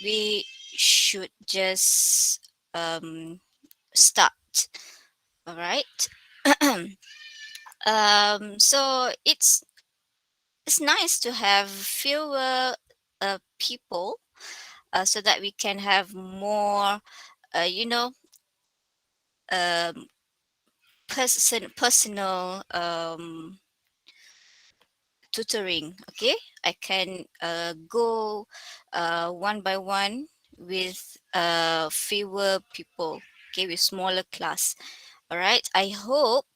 we should just start. All right. So it's nice to have fewer people, so that we can have more, you know, um, personal tutoring. Okay, I can go one by one with fewer people. Okay, with smaller class. All right. I hope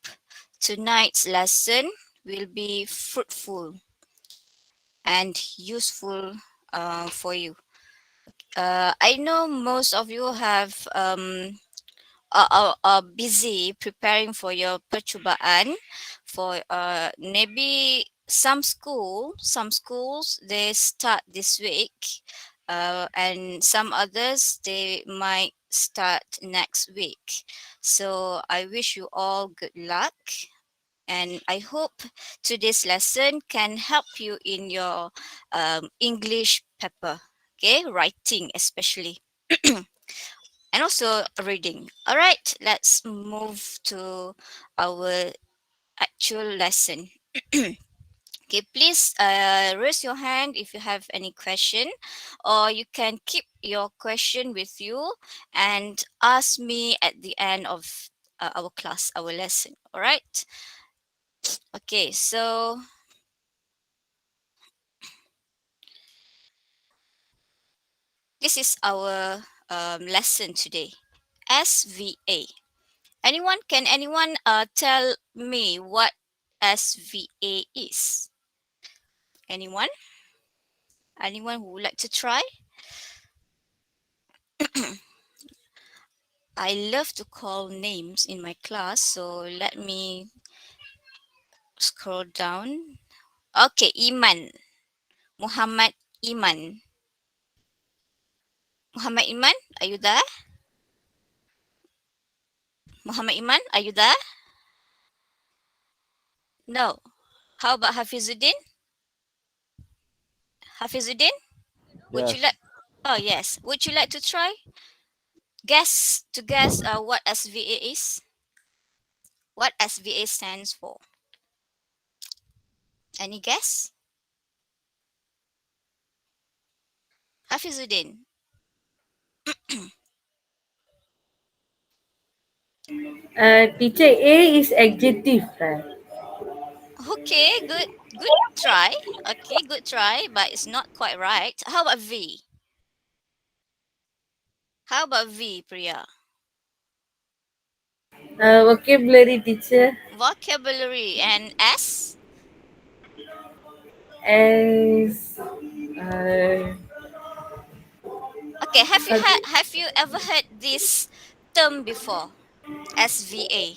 tonight's lesson will be fruitful and useful for you. I know most of you have are busy preparing for your percubaan. For maybe some schools they start this week, and some others they might start next week. So I wish you all good luck, and I hope today's lesson can help you in your English paper, okay, writing especially, and also reading. All right, let's move to our actual lesson. Okay, please raise your hand if you have any question, or you can keep your question with you and ask me at the end of our class, our lesson. All right. Okay, so this is our lesson today. SVA. Anyone tell me what SVA is? Anyone? Anyone who would like to try? I love to call names in my class, so let me scroll down. Okay, Iman. Muhammad Iman. Muhammad Iman, are you there? Muhammad Iman, are you there? No. How about Hafizuddin? Hafizuddin, would you Yes. like? Oh yes. Would you like to try? Guess what SVA is? What SVA stands for? Any guess? Hafizuddin. Teacher, A is adjective, right? Okay, good try. Okay, good try, but it's not quite right. How about V? How about V, Priya? Vocabulary, teacher. Vocabulary. And S? As Okay, okay. have you ever heard this term before? SVA.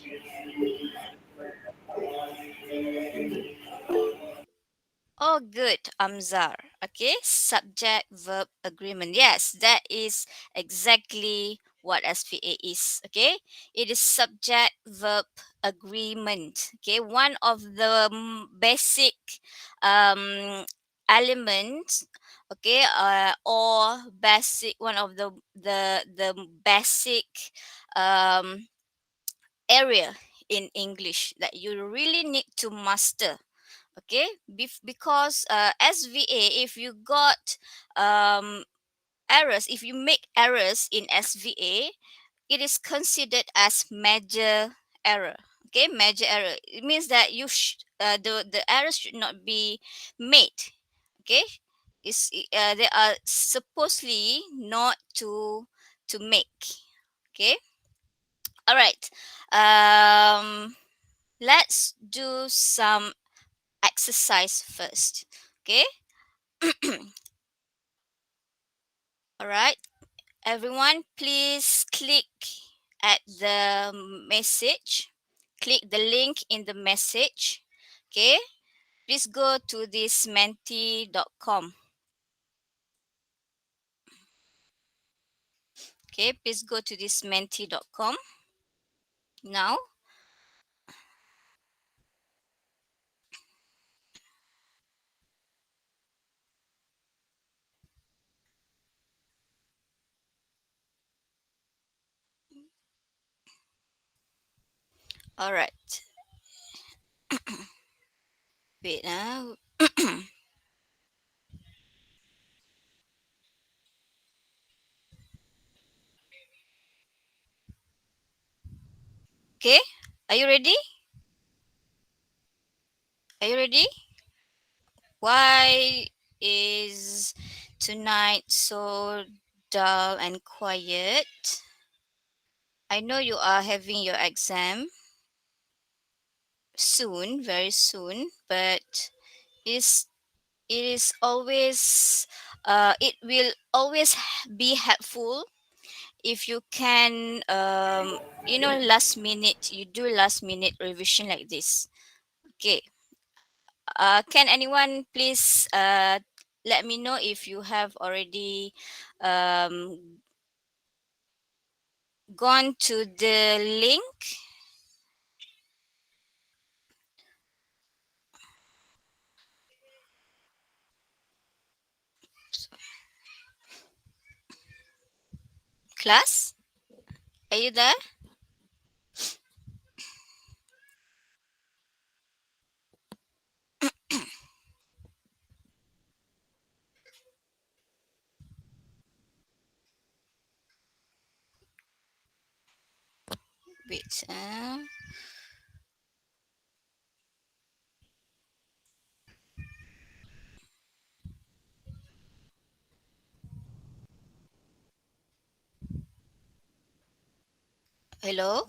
Oh, good, Amzar. Okay, subject verb agreement. Yes, that is exactly what SVA is. Okay, it is subject verb agreement. Okay, one of the basic um, elements. Okay, or basic one of the basic um, area in English that you really need to master. Okay, because SVA, if you got um errors, if you make errors in SVA, it is considered as major error. Okay, major error, it means that the errors should not be made. Okay, they are supposedly not to make. Okay, all right. Let's do some exercise first. Okay. All right. Everyone, please click at the message. Click the link in the message. Okay. Please go to this menti.com. Okay. Please go to this menti.com now. All right. Wait now. Okay. Are you ready? Are you ready? Why is tonight so dull and quiet? I know you are having your exam soon, very soon, but is it is always it will always be helpful if you can last minute you do last minute revision like this. Okay. Can anyone please let me know if you have already um, gone to the link? Class, are you there? Wait. Hello.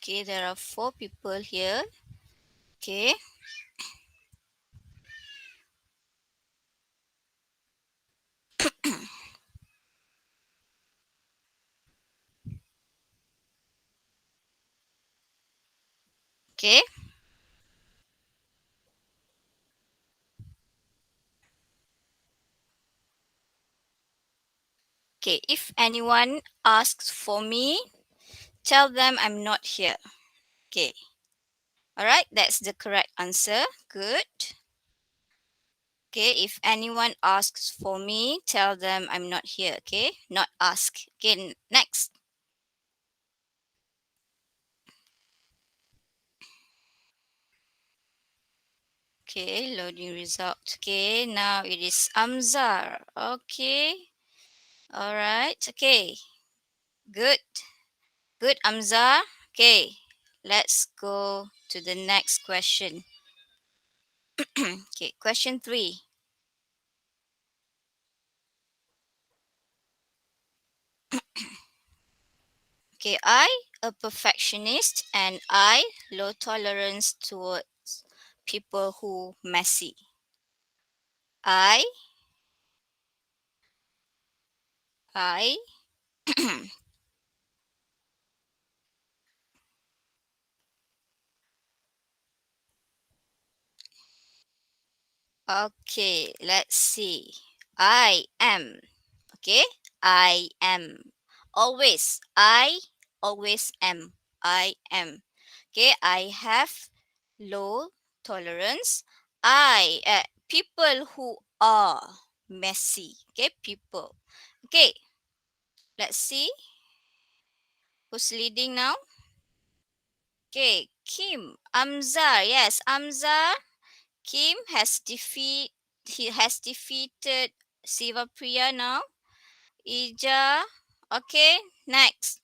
Okay, there are four people here. Okay. Okay. Okay. If anyone asks for me, tell them I'm not here. Okay. All right. That's the correct answer. Good. Okay. If anyone asks for me, tell them I'm not here. Okay. Not ask. Okay. Next. Okay. Loading result. Okay. Now it is Amzar. Okay. All right. Okay. Good. Good, Amzar. Okay. Let's go to the next question. Okay. Question three. Okay, I, a perfectionist, and I, low tolerance towards people who messy. I, I, okay, let's see. I am, okay, I am. Always, I always am. I am. Okay, I have low tolerance. People who are messy. Okay, people. Okay, let's see who's leading now. Okay, Kim, Amzar. Yes, Amzar. Kim has he has defeated Siva Priya now. Ija. Okay, next.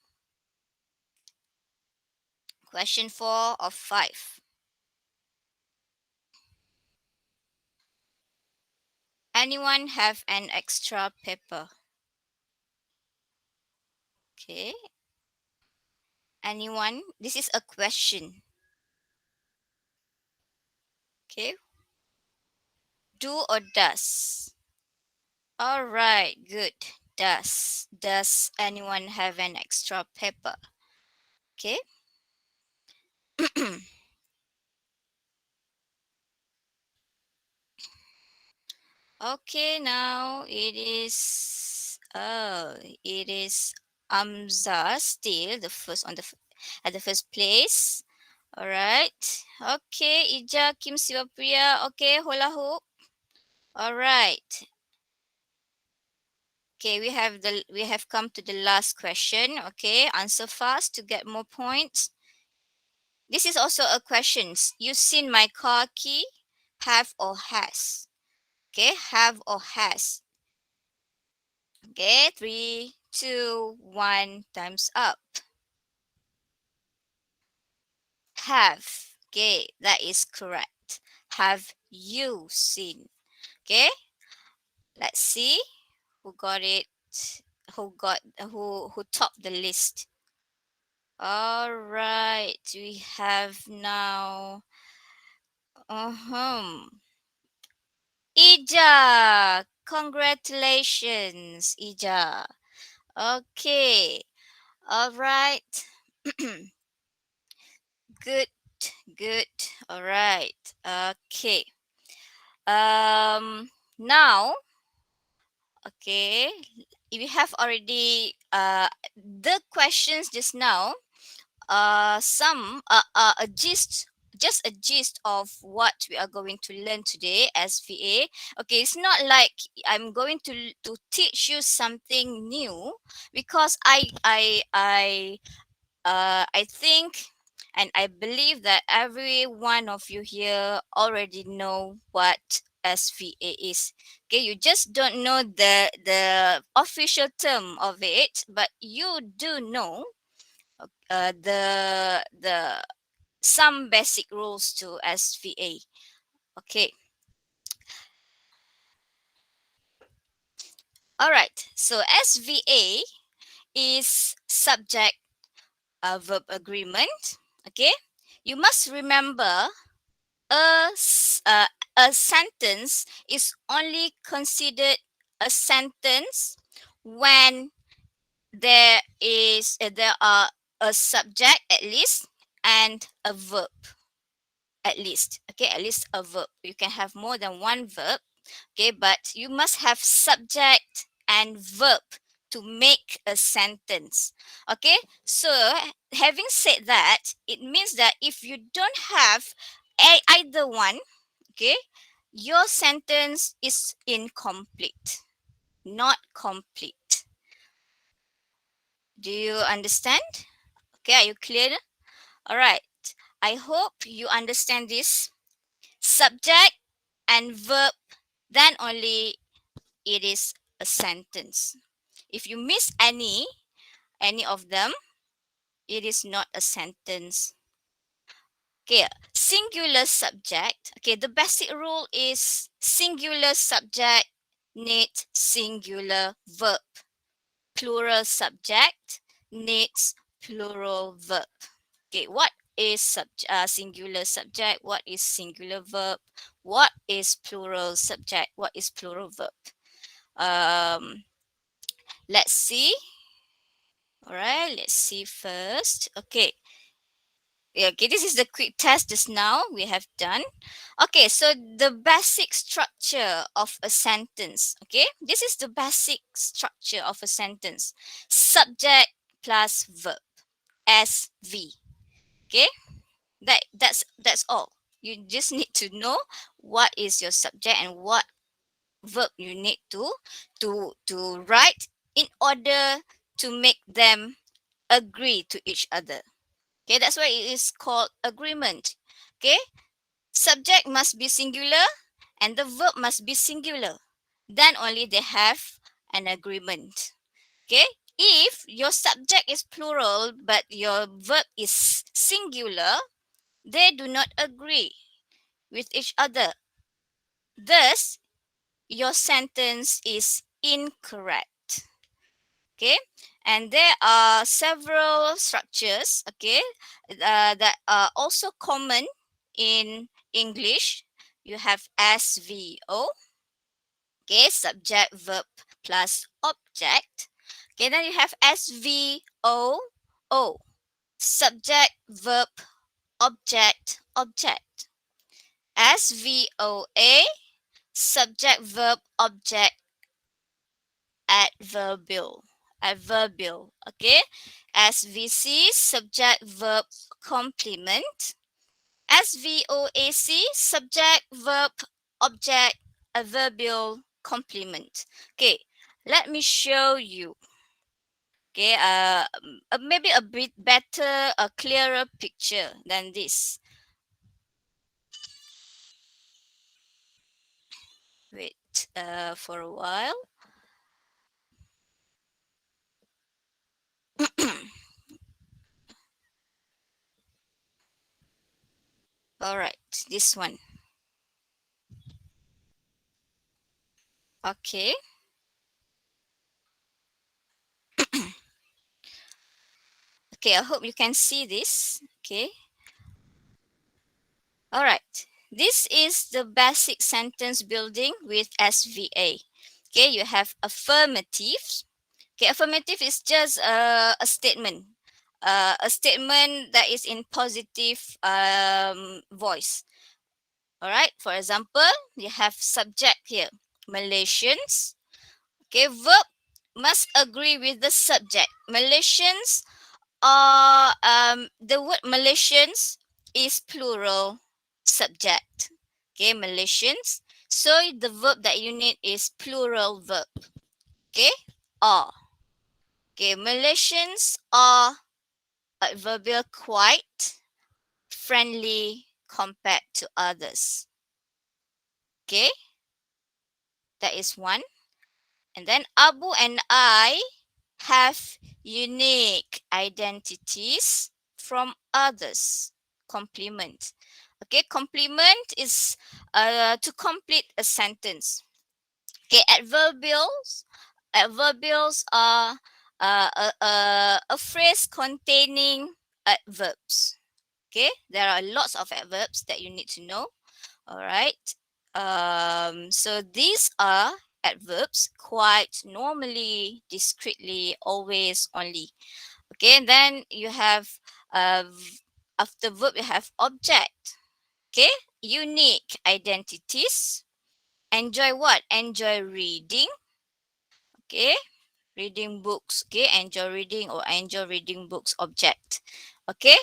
Question 4 of 5. Anyone have an extra paper? Okay. Anyone? This is a question. Okay. Do or does? All right, good. Does. Does anyone have an extra paper? Okay. Okay, now it is Amza still the first at the first place. All right. Okay, Ija, Kim, Sivapriya. Okay, hula hoop. All right. Okay, we have come to the last question. Okay, answer fast to get more points. This is also a question. You seen my car key? Have or has? Okay, have or has. Okay, three, two, one, time's up. Have. Okay, that is correct. Have you seen? Okay, let's see who got it. Who topped the list? All right, we have now. Ija, congratulations, Ija. Okay, all right. Good, good. All right. Okay. Now, okay, we have already the questions just now. Some a gist, just a gist of what we are going to learn today as VA. Okay, it's not like I'm going to teach you something new, because I think and I believe that every one of you here already know what SVA is. Okay, you just don't know the official term of it, but you do know the some basic rules to SVA. Okay, all right. So SVA is subject verb agreement. Okay, you must remember a s- uh, a sentence is only considered a sentence when there are a subject at least and a verb at least. Okay, at least a verb. You can have more than one verb. Okay, but you must have subject and verb to make a sentence. Okay, so having said that, it means that if you don't have either one, okay, your sentence is incomplete, not complete. Do you understand? Okay, are you clear? All right. I hope you understand this. Subject and verb, then only it is a sentence. If you miss any of them, it is not a sentence. Okay, singular subject. Okay, the basic rule is singular subject needs singular verb. Plural subject needs plural verb. Okay, what is singular subject? What is singular verb? What is plural subject? What is plural verb? Um, let's see. All right, let's see first. Okay, yeah, okay, this is the quick test just now we have done. Okay, so the basic structure of a sentence. Okay, this is the basic structure of a sentence. Subject plus verb, SV. Okay, that's all. You just need to know what is your subject and what verb you need to write in order to make them agree to each other. Okay, that's why it is called agreement. Okay, subject must be singular and the verb must be singular. Then only they have an agreement. Okay, if your subject is plural but your verb is singular, they do not agree with each other. Thus, your sentence is incorrect. Okay, and there are several structures, okay, that are also common in English. You have SVO, okay, subject verb plus object. Okay, then you have SVOO, subject verb object object. SVOA, subject, verb, object, adverbial. Adverbial. Okay. SVC, subject, verb, complement. SVOAC, subject, verb, object, adverbial, complement. Okay. Let me show you. Okay. Maybe a bit better, a clearer picture than this. Wait. For a while. All right. This one. Okay. Okay, I hope you can see this. Okay. All right. This is the basic sentence building with SVA. Okay, you have affirmative. Okay, affirmative is just a statement. A statement that is in positive voice. All right. For example, you have subject here. Malaysians. Okay, verb must agree with the subject. Malaysians the word Malaysians is plural subject. Okay, Malaysians. So the verb that you need is plural verb. Okay, are. Okay, Malaysians are adverbial quite friendly compared to others. Okay, that is one. And then Abu and I have unique identities from others. Complement. Okay, complement is to complete a sentence. Okay, adverbials. Adverbials are a phrase containing adverbs. Okay, there are lots of adverbs that you need to know. All right. So these are adverbs quite, normally, discreetly, always, only. Okay, and then you have after verb you have object. Okay, unique identities. Enjoy what? Enjoy reading. Okay, reading books. Okay, enjoy reading or enjoy reading books. Object. Okay,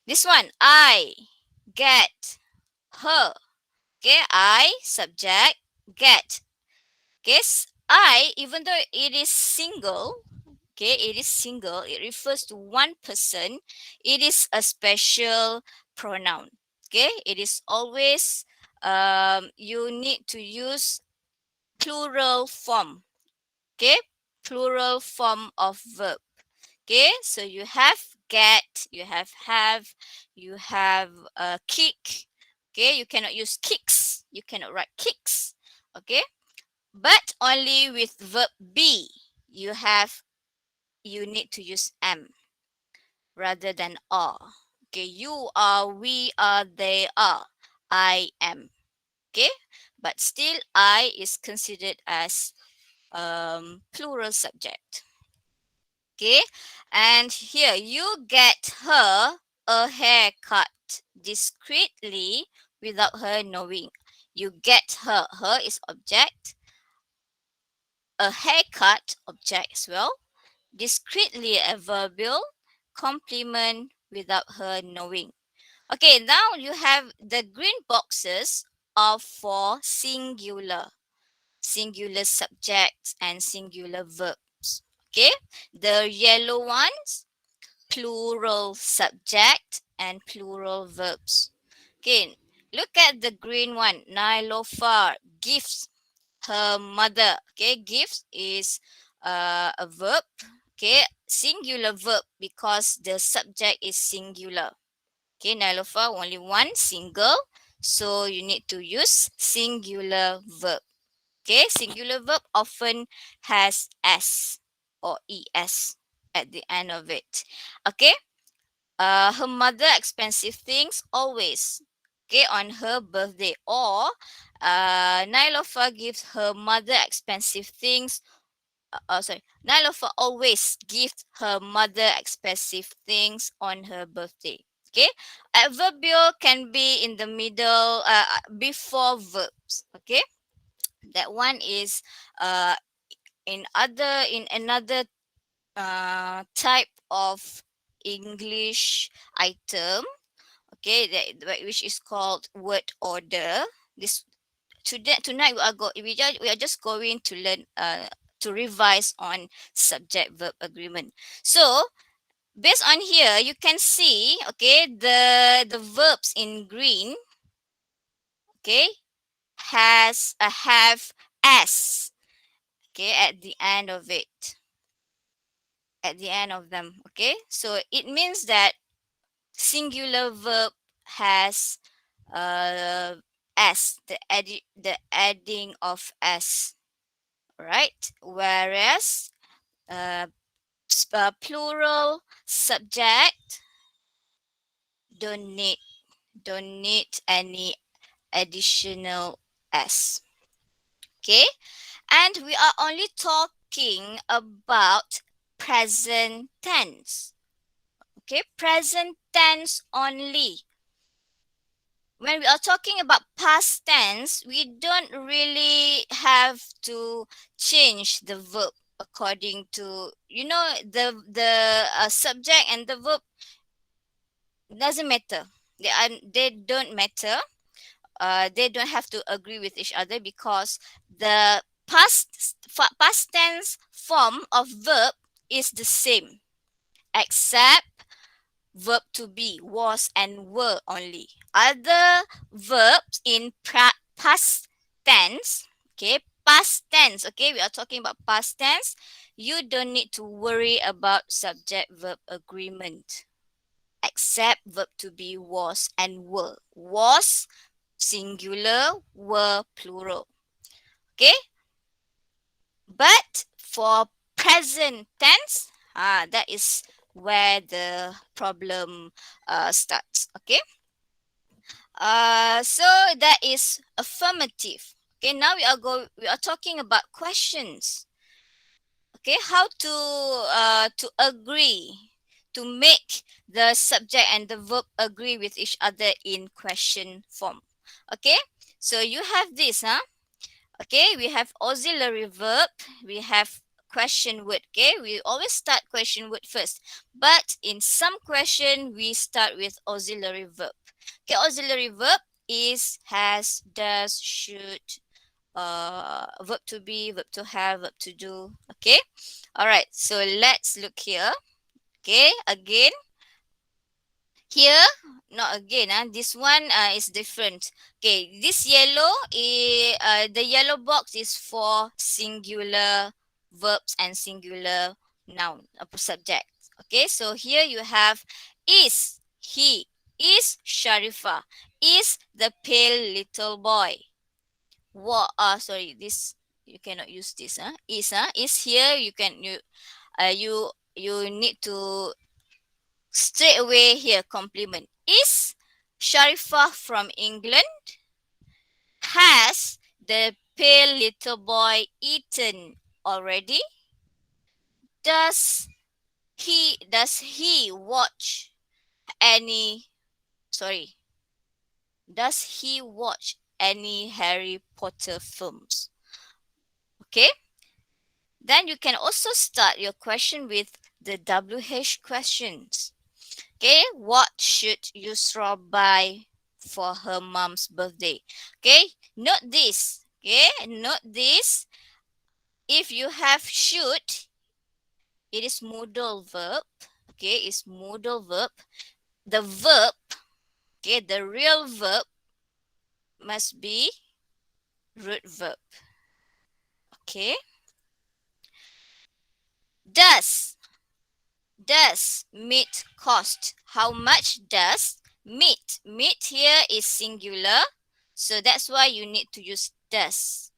this one. I get her. Okay, I subject get. Guess I, even though it is single, okay, it is single, it refers to one person, it is a special pronoun. Okay, it is always you need to use plural form. Okay, plural form of verb. Okay, so you have get, you have, you have kick. Okay, you cannot use kicks, you cannot write kicks. Okay, but only with verb be. You need to use am rather than are. Okay, you are, we are, they are, I am. Okay, but still I is considered as plural subject. Okay, and here you get her a haircut discreetly without her knowing. You get her. Her is object. A haircut, object as well. Discreetly adverbial. Complement without her knowing. Okay, now you have the green boxes are for singular. Singular subjects and singular verbs. Okay, the yellow ones, plural subject and plural verbs. Okay, look at the green one. Niloufar gives her mother. Okay, gives is a verb. Okay, singular verb because the subject is singular. Okay, Niloufar only one, single. So you need to use singular verb. Okay, singular verb often has s or es at the end of it. Okay, her mother expensive things always. Okay, on her birthday, or Niloufar gives her mother expensive things. Sorry, Niloufar always gives her mother expensive things on her birthday. Okay, adverbial can be in the middle, before verbs. Okay, that one is uh in another type of English item. Okay, which is called word order. This tonight we are just going to learn, to revise on subject verb agreement. So based on here, you can see, okay, the verbs in green, okay, have s, okay, at the end of it, at the end of them. Okay, so it means that singular verb has uh s, the adding of s, right? Whereas plural subject don't need don't need any additional s. Okay, and we are only talking about present tense. Okay, present tense only. When we are talking about past tense, we don't really have to change the verb according to, the subject and the verb doesn't matter. They don't matter. They don't have to agree with each other, because the past tense form of verb is the same, except verb to be, was and were only. Other verbs in past tense, okay, past tense, okay, we are talking about past tense. You don't need to worry about subject verb agreement, except verb to be, was and were. Was singular, were plural. Okay, but for present tense, that is where the problem starts. Okay, so that is affirmative. Okay, now we are talking about questions. Okay, how to agree, to make the subject and the verb agree with each other in question form. Okay, so you have this, okay, we have auxiliary verb, we have question word. Okay, we always start question word first, but in some question we start with auxiliary verb. Okay, auxiliary verb is has, does, should, verb to be, verb to have, verb to do. Okay, all right, so let's look here. Okay, again, here, not again, this one is different. Okay, this yellow the yellow box is for singular verbs and singular noun, subject. Okay, so here you have is he, is Sharifa, is the pale little boy. What, sorry, this you cannot use this, is here, you need to straight away here compliment. Is Sharifa from England? Has the pale little boy eaten already? Does he watch any, sorry, does he watch any Harry Potter films? Okay? Then you can also start your question with the WH questions. Okay, what should Yusra buy for her mom's birthday? Okay, note this. Okay, note this. If you have should, it is modal verb. Okay, it's modal verb. The verb, okay, the real verb must be root verb. Okay, does meat cost? How much does meat? Meat here is singular, so that's why you need to use does.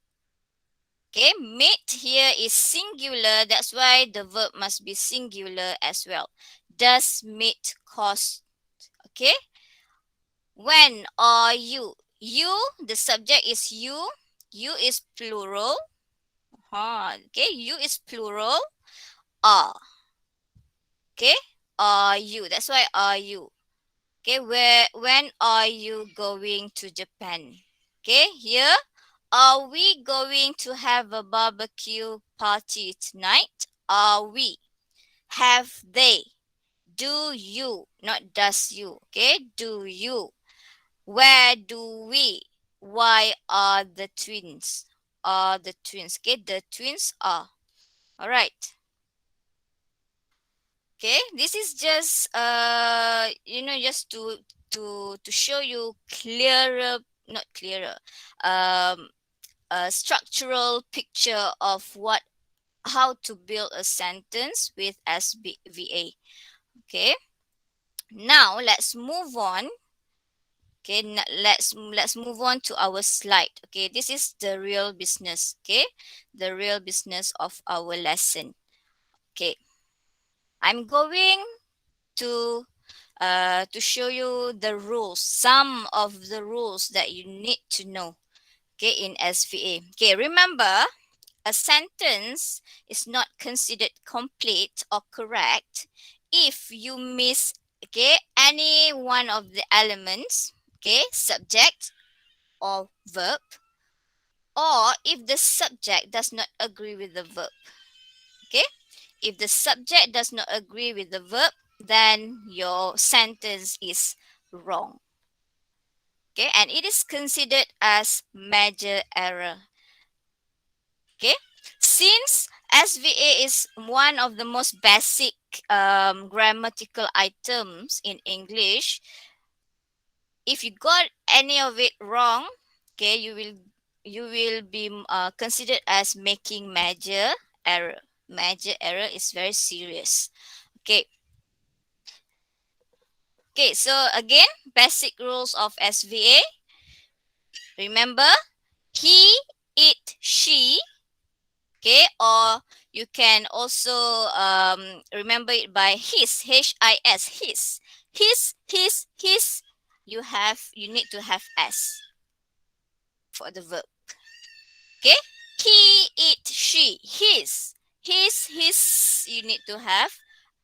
Okay, meat here is singular, that's why the verb must be singular as well. Does meat cost? Okay, when are you? You, the subject is you. You is plural. Okay, you is plural. Are. Okay, are you? That's why are you. Okay, when are you going to Japan? Okay, here, are we going to have a barbecue party tonight? Are we? Have they? Do you? Not does you. Okay, do you? Where do we? Why are the twins? Are the twins? Okay, the twins are. All right. Okay, this is just just to show you clearer, not clearer, um a structural picture of what how to build a sentence with SVA. Okay, now let's move on. Okay, let's move on to our slide. Okay, this is the real business. Okay, the real business of our lesson. Okay, I'm going to show you the rules, some of the rules that you need to know. Okay, in SVA. Okay, remember, a sentence is not considered complete or correct if you miss, okay, any one of the elements, okay, subject or verb, or if the subject does not agree with the verb. Okay, if the subject does not agree with the verb, then your sentence is wrong. Okay, and it is considered as major error. Okay, since SVA is one of the most basic grammatical items in English, if you got any of it wrong, okay, you will be considered as making major error. Major error is very serious. Okay, okay. So again, basic rules of SVA. Remember, he, it, she. Okay, or you can also remember it by his, H-I-S, his. You need to have s for the verb. Okay, he, it, she, his. You need to have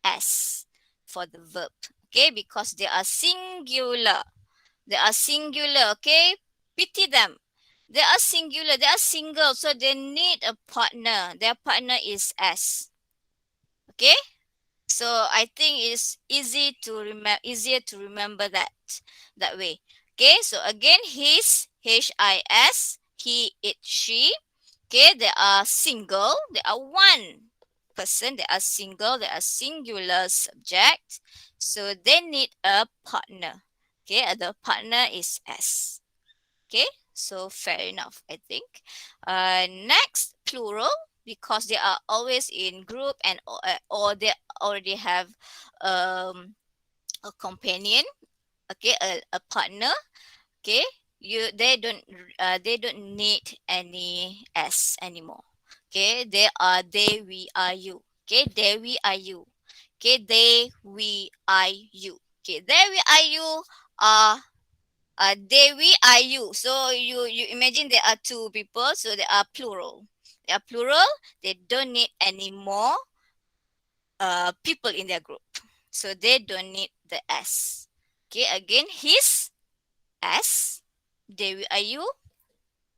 s for the verb. Okay, because they are singular. They are singular. Okay, pity them. They are singular. They are single, so they need a partner. Their partner is s. Okay, so I think it's easier to remember that way. Okay, so again, his, his, he, it, she. Okay, they are single. They are one person. They are single. They are singular subject. So they need a partner. Okay, and the partner is s. Okay, so fair enough, I think. Next, plural, because they are always in group and or they already have um, a companion. Okay, a partner. Okay, they don't need any s anymore. Okay, they are they, we, are you. Okay, they, we, are you. Okay, they, we, I, you. Okay, they, we, are you are they, we, are you. So you imagine there are two people, so they are plural. They are plural. They don't need any more people in their group, so they don't need the s. Okay, again, his, s. They, we, are you,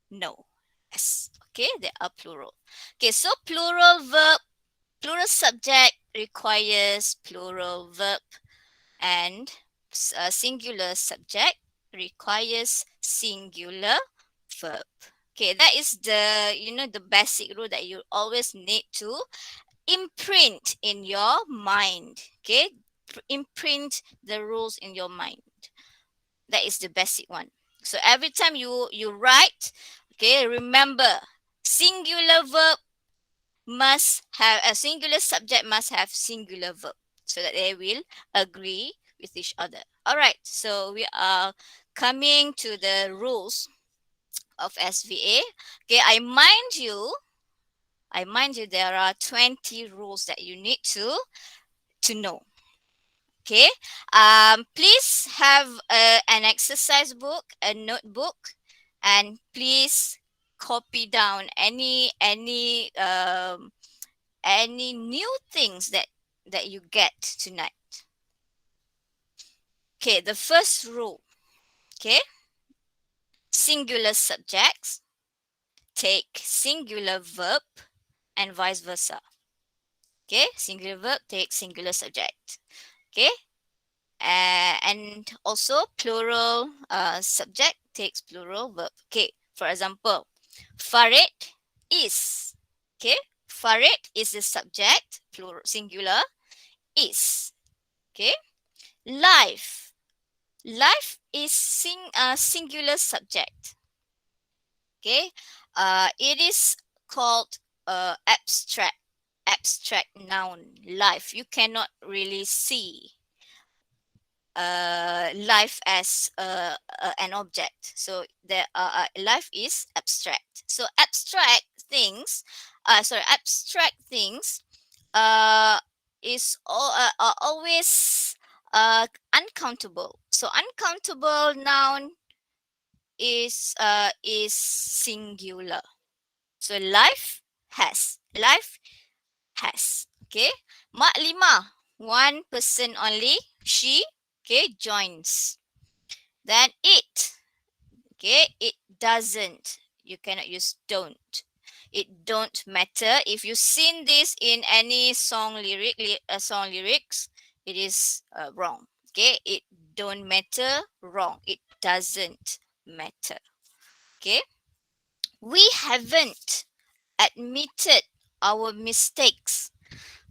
no s. Okay, they are plural. Okay, so plural verb, plural subject requires plural verb, and singular subject requires singular verb. Okay, that is the basic rule that you always need to imprint in your mind. Okay, imprint the rules in your mind. That is the basic one. So every time you write, okay, remember, singular verb must have a singular subject, must have singular verb, so that they will agree with each other. All right, so we are coming to the rules of SVA. Okay, I mind you there are 20 rules that you need to know. Okay, please have an exercise book, a notebook, and please copy down any new things that you get tonight. Okay, the first rule. Okay, singular subjects take singular verb and vice versa. Okay, singular verb takes singular subject. Okay, and also plural subject takes plural verb. Okay, for example, Farid is. Okay, Farid is the subject, plural singular, is. Okay, life. Life is singular subject. Okay, it is called abstract noun. Life. You cannot really see life as an object. So there life is abstract. So abstract things uh are always uncountable. So uncountable noun is singular. So life has. Okay, mak lima, one person only, she, okay, joins. Then it doesn't. You cannot use don't. It don't matter. If you sing this in any song lyrics, it is wrong. Okay, it don't matter, wrong. It doesn't matter. Okay, we haven't admitted our mistakes.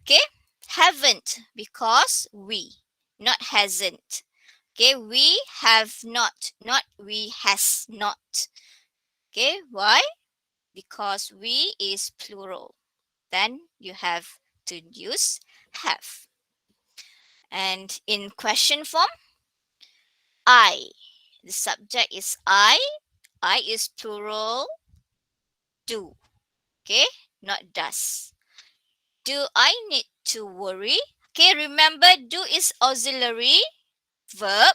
Okay, haven't because we, not hasn't. Okay, we have not we has not. Okay, why? Because we is plural. Then you have to use have. And in question form, I. The subject is I. I is plural, do. Okay, not does. Do I need to worry? Okay, remember do is auxiliary verb.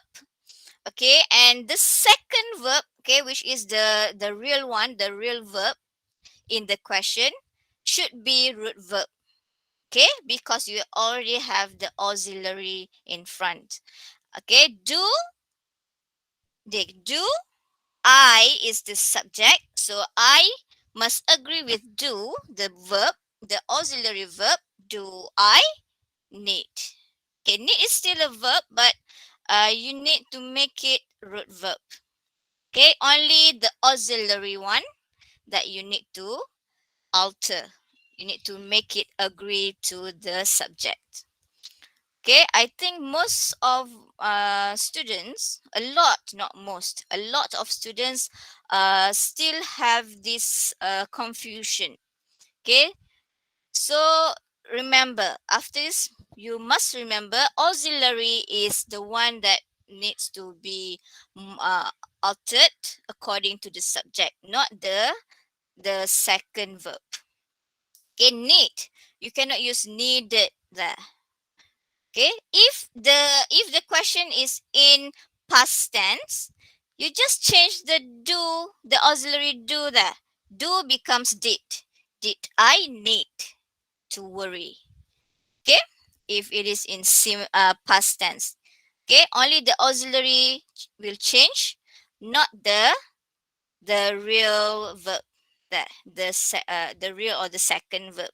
Okay, and the second verb, okay, which is the real one, the real verb in the question should be root verb. Okay, because you already have the auxiliary in front. Okay, do I is the subject, so I must agree with do, the verb, the auxiliary verb. Do I need? Okay, need is still a verb, but you need to make it root verb. Okay, only the auxiliary one that you need to alter. You need to make it agree to the subject. Okay, I think most of students, a lot, not most, a lot of students still have this confusion. Okay, so remember, after this, you must remember auxiliary is the one that needs to be altered according to the subject, not the second verb. Okay, need. You cannot use needed there. Okay, if the question is in past tense, you just change the auxiliary do there. Do becomes did. Did I need to worry? Okay, if it is in past tense. Okay, only the auxiliary will change, not the real verb, the real or the second verb.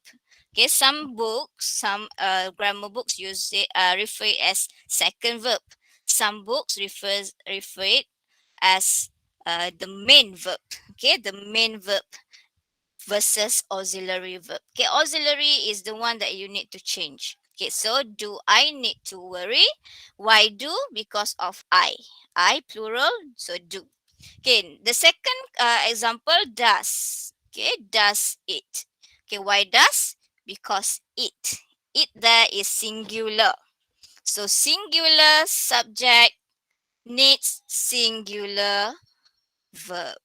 Okay, some books, some grammar books use it refer it as second verb. Some books refer it as the main verb. Okay, the main verb versus auxiliary verb. Okay, auxiliary is the one that you need to change. Okay, so do I need to worry? Why do? Because of I plural, so do. Okay, the second example, does. Okay, does it. Okay, why does? Because it. It there is singular. So singular subject needs singular verb.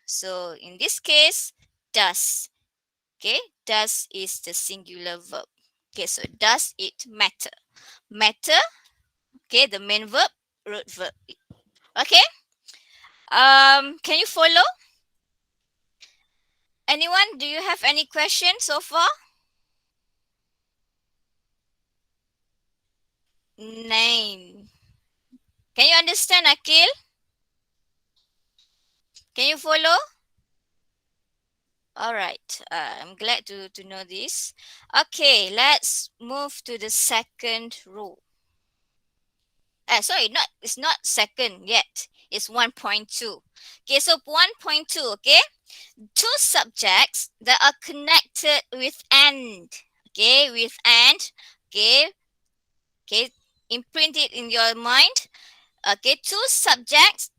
So in this case, does. Okay, does is the singular verb. Okay, so does it matter? Matter, okay, the main verb, root verb. Okay, can you follow? Anyone, do you have any questions so far? Nine. Can you understand, Akil? Can you follow? All right. I'm glad to know this. Okay, let's move to the second rule. Sorry, not it's not second yet. It's 1.2. Okay, so 1.2, okay? Two subjects that are connected with and. Okay, with and. Okay, okay. Imprint it in your mind. Okay, two subjects,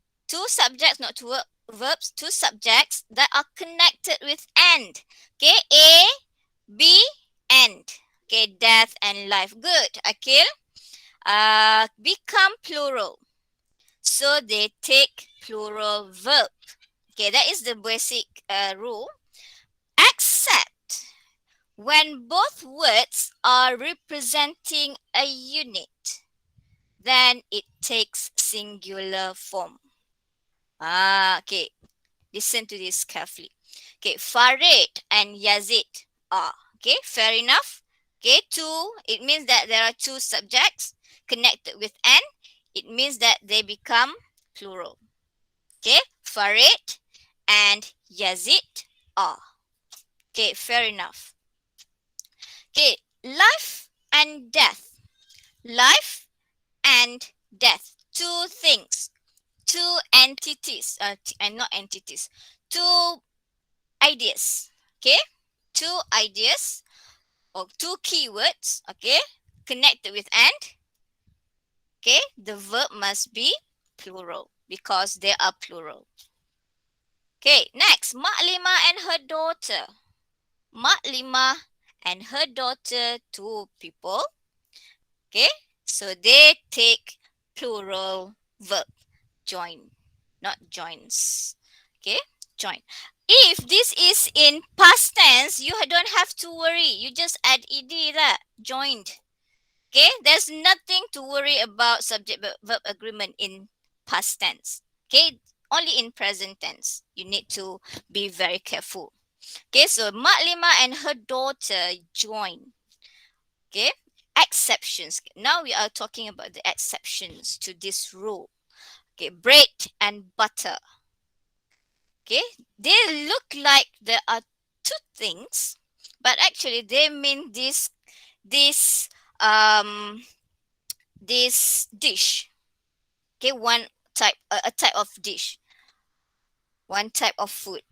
not two verbs, two subjects that are connected with and. Okay, A, B, and. Okay, death and life. Good, Akil. Become plural. So they take plural verb. Okay, that is the basic rule. Except when both words are representing a unit, then it takes singular form. Okay. Listen to this carefully. Okay, Farid and Yazid are. Okay, fair enough. Okay, two, it means that there are two subjects connected with an. It means that they become plural. Okay, Farid and Yazid are. Okay, fair enough. Okay, life and death. Life and death. Two things. Two entities. And not entities. Two ideas. Okay, two ideas or two keywords. Okay, connected with and. Okay, the verb must be plural because they are plural. Okay, next, Mak Lima and her daughter. Mak Lima and her daughter, two people. Okay, so they take plural verb. Join, not joins. Okay, join. If this is in past tense, you don't have to worry. You just add ed there. Joined. Okay, there's nothing to worry about subject verb agreement in past tense. Okay, only in present tense. You need to be very careful. Okay, so Mak Lima and her daughter join. Okay, exceptions. Now we are talking about the exceptions to this rule. Okay, bread and butter. Okay, they look like there are two things, but actually they mean this um this dish. Okay, one type a type of dish, one type of food.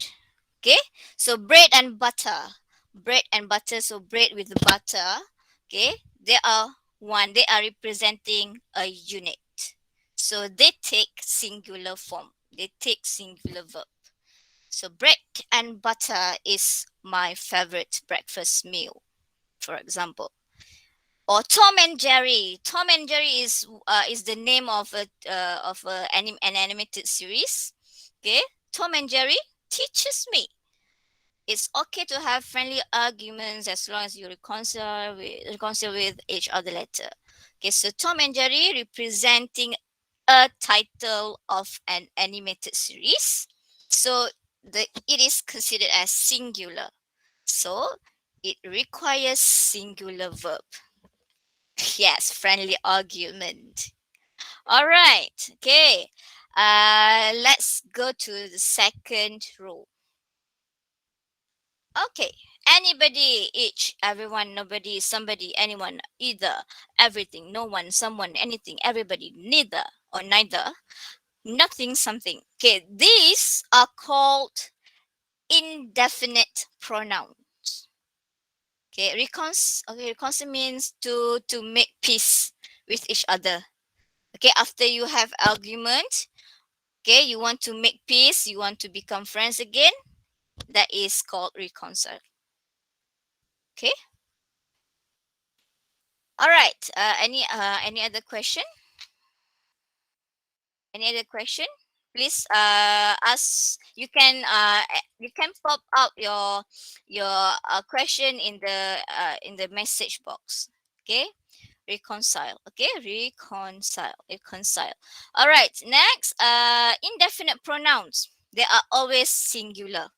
Okay, so bread and butter, bread and butter. So bread with butter. Okay, they are one. They are representing a unit. So they take singular form. They take singular verb. So bread and butter is my favorite breakfast meal, for example. Or Tom and Jerry. Tom and Jerry is the name an animated series. Okay, Tom and Jerry teaches me it's okay to have friendly arguments as long as you reconcile with each other later. Okay, so Tom and Jerry representing a title of an animated series. So it is considered as singular. So it requires singular verb. Yes, friendly argument. All right. Okay. Let's go to the second rule. Okay. Anybody, each, everyone, nobody, somebody, anyone, either, everything, no one, someone, anything, everybody, neither or neither, nothing, something. Okay. These are called indefinite pronouns. Okay. Reconcile means to make peace with each other. Okay, after you have argument, okay, you want to make peace, you want to become friends again, that is called reconcile. Okay, all right. Any other question? Any other question? Please ask. You can pop out your question in the message box. Okay, reconcile. Okay, reconcile. All right, next, indefinite pronouns, they are always singular.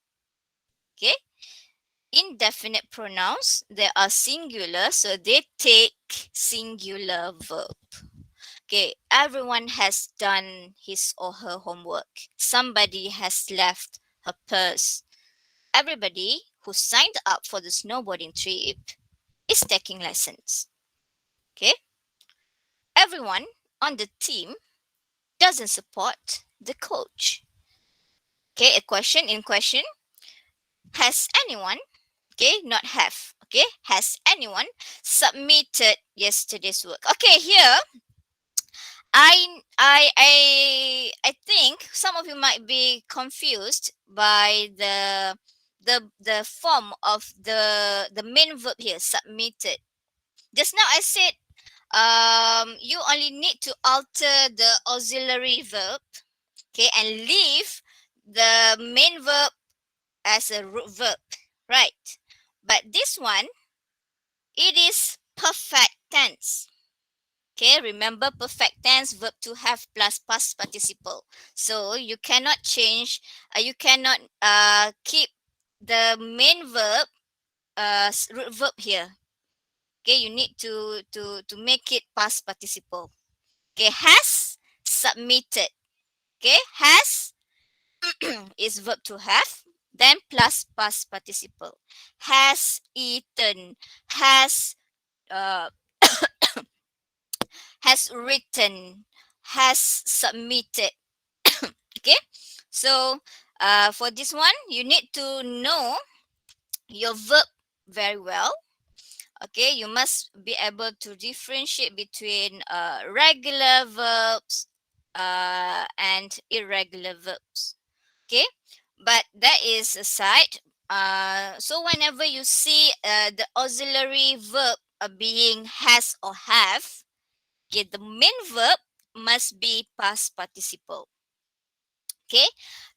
Okay, indefinite pronouns, they are singular, so they take singular verb. Okay, everyone has done his or her homework. Somebody has left her purse. Everybody who signed up for the snowboarding trip is taking lessons. Okay, everyone on the team doesn't support the coach. Okay, a question in question. Has anyone, okay, not have, okay, has anyone submitted yesterday's work? Okay, here I think some of you might be confused by the form of the main verb here, submitted. Just now I said you only need to alter the auxiliary verb, okay, and leave the main verb as a root verb, right? But this one, it is perfect tense. Okay, remember perfect tense, verb to have plus past participle. So you cannot change, you cannot keep the main verb root verb here. Okay, you need to make it past participle. Okay, has submitted. Okay, has is verb to have, then plus past participle. Has eaten, has uh, has written, has submitted. Okay, so for this one, you need to know your verb very well. Okay, you must be able to differentiate between regular verbs and irregular verbs. Okay, but that is aside. So whenever you see the auxiliary verb being has or have, okay, the main verb must be past participle. Okay,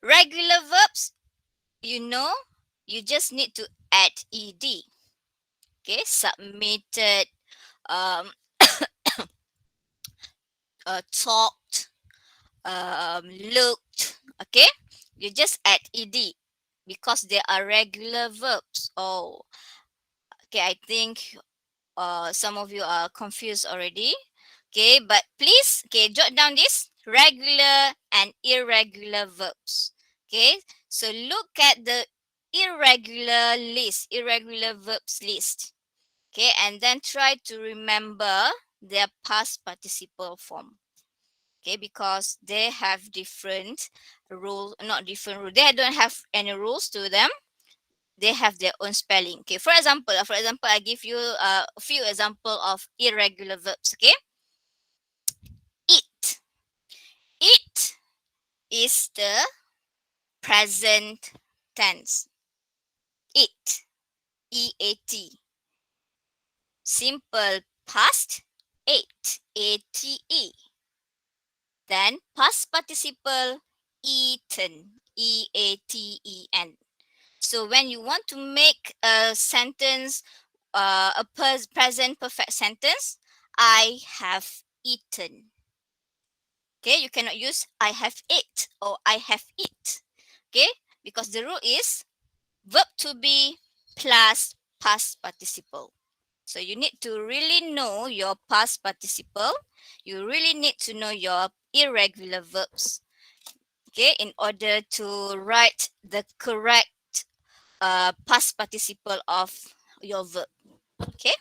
regular verbs, you know, you just need to add ed. Okay, submitted, um, talked, looked. Okay, you just add ed because they are regular verbs. Oh, okay, I think some of you are confused already. Okay, but please, okay, jot down this regular and irregular verbs. Okay, so look at the irregular verbs list. Okay, and then try to remember their past participle form. Okay, because they have different rules, not different rules. They don't have any rules to them. They have their own spelling. Okay, for example, I give you a few example of irregular verbs. Okay, eat. Eat is the present tense. Eat, E-A-T. Simple past, ate, A-T-E. Then past participle, eaten, E-A-T-E-N. So when you want to make a sentence, present perfect sentence, I have eaten. Okay, you cannot use I have ate or I have eat. Okay, because the rule is verb to be plus past participle. So you need to really know your past participle. You really need to know your irregular verbs. Okay, in order to write the correct past participle of your verb. Okay,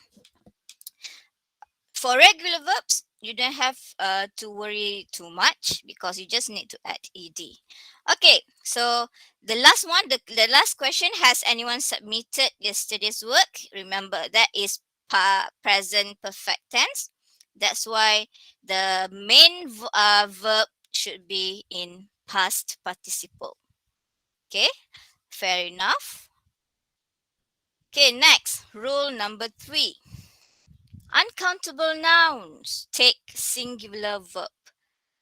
for regular verbs, you don't have to worry too much because you just need to add ed. Okay, so the last one, the last question, has anyone submitted yesterday's work? Remember, that is present perfect tense. That's why the main verb should be in past participle. Okay, fair enough. Okay, next, rule number 3. Uncountable nouns take singular verb.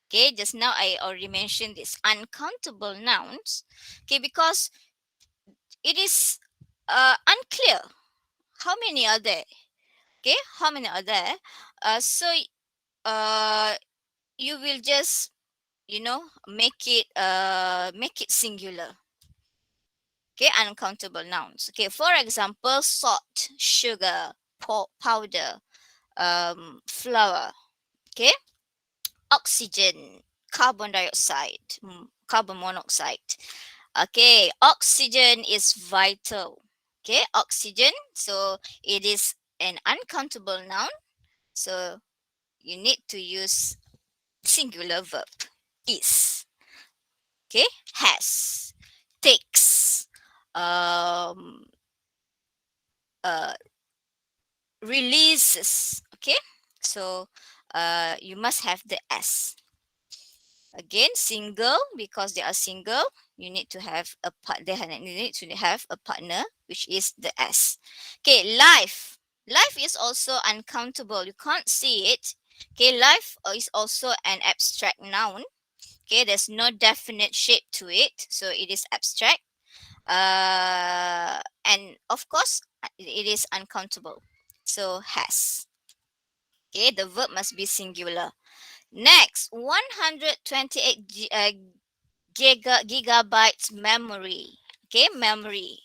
Okay, just now I already mentioned this uncountable nouns. Okay, because it is unclear how many are there. Okay, how many are there? So uh, you will just make it singular. Okay, uncountable nouns. Okay, for example, salt, sugar, powder, flour. Okay, oxygen, carbon dioxide, carbon monoxide. Okay, oxygen is vital. Okay, oxygen. So it is an uncountable noun. So you need to use singular verb. Is. Okay, has, takes, um, uh, releases. Okay, so you must have the s. Again, single, because they are single, you need to have a part. You need to have a partner, which is the s. Okay, life. Life is also uncountable. You can't see it. Okay, life is also an abstract noun. Okay, there's no definite shape to it, so it is abstract. And of course, it is uncountable. So has. Okay, the verb must be singular. Next, 128 gigabytes memory. Okay, memory.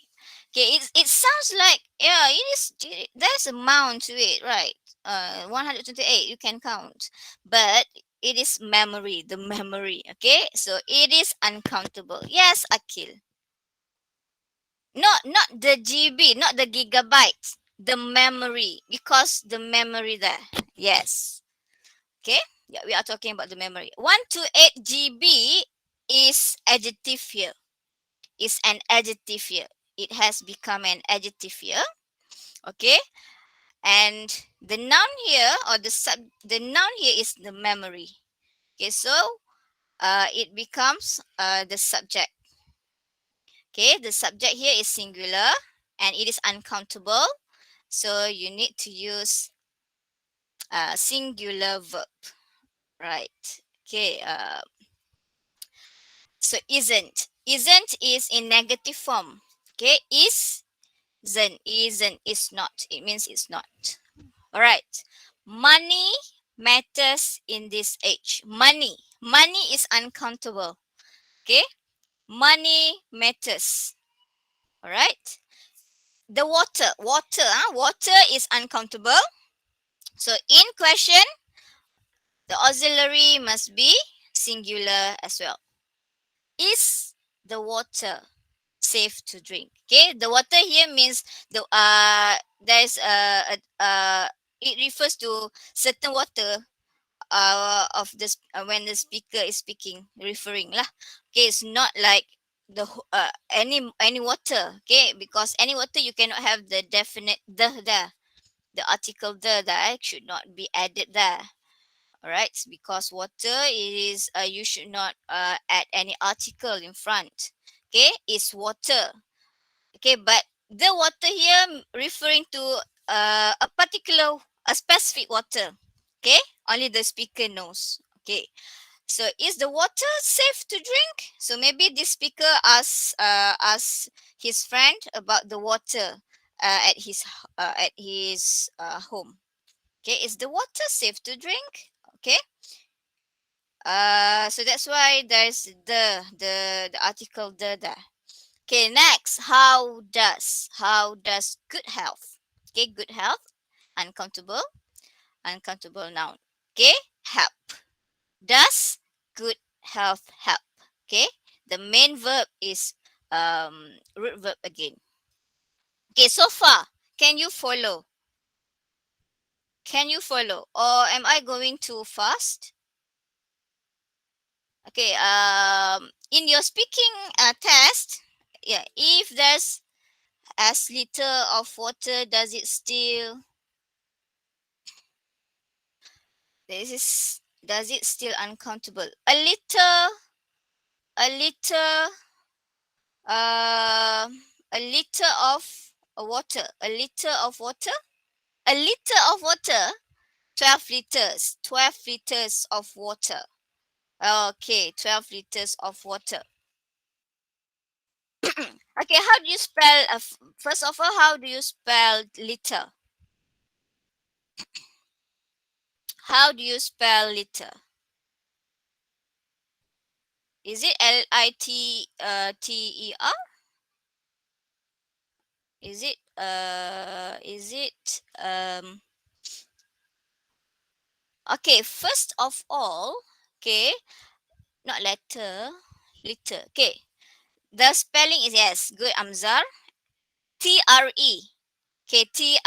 Okay, it sounds like, yeah, it is. There's amount to it, right? 128 you can count, but it is memory. The memory. Okay, so it is uncountable. Yes, Akil. Not the GB, not the gigabytes. The memory, because the memory there. Yes. Okay. Yeah, we are talking about the memory. 128 GB is adjective here. Is an adjective here. It has become an adjective here. Okay. And the noun here, or the noun here is the memory. Okay, so it becomes the subject. Okay, the subject here is singular and it is uncountable. So you need to use singular verb, right? Okay, so isn't is in negative form. Okay, isn't is not. It means it's not. All right. Money matters in this age. Money is uncountable. Okay, money matters. All right. The water is uncountable. So in question, the auxiliary must be singular as well. Is the water safe to drink? Okay, the water here means there's it refers to certain water of this when the speaker is speaking, referring lah. Okay, it's not like any water. Okay, because any water you cannot have the definite the article the that should not be added there. All right, because water is you should not add any article in front. Okay, it's water. Okay, but the water here referring to a particular, a specific water. Okay, only the speaker knows. Okay, so is the water safe to drink? So maybe this speaker asks his friend about the water at his home. Okay, is the water safe to drink? Okay, so that's why there's the article there. Okay, next, how does good health? Okay, good health, uncountable noun. Okay, help. Does good health help? Okay, the main verb is root verb again. Okay, so far, can you follow? Can you follow, or am I going too fast? Okay, in your speaking test, yeah, if there's as little of water, does it still uncountable? A little uh a liter of water, a liter of water, a liter of water, 12 liters, 12 liters of water. Okay, 12 liters of water. Okay, how do you spell first of all, how do you spell liter? How do you spell liter? Is it Liter? Is it okay, first of all, Okay, not letter, litter. Okay, the spelling is yes, good, Amzar. Tre. Okay, Tre.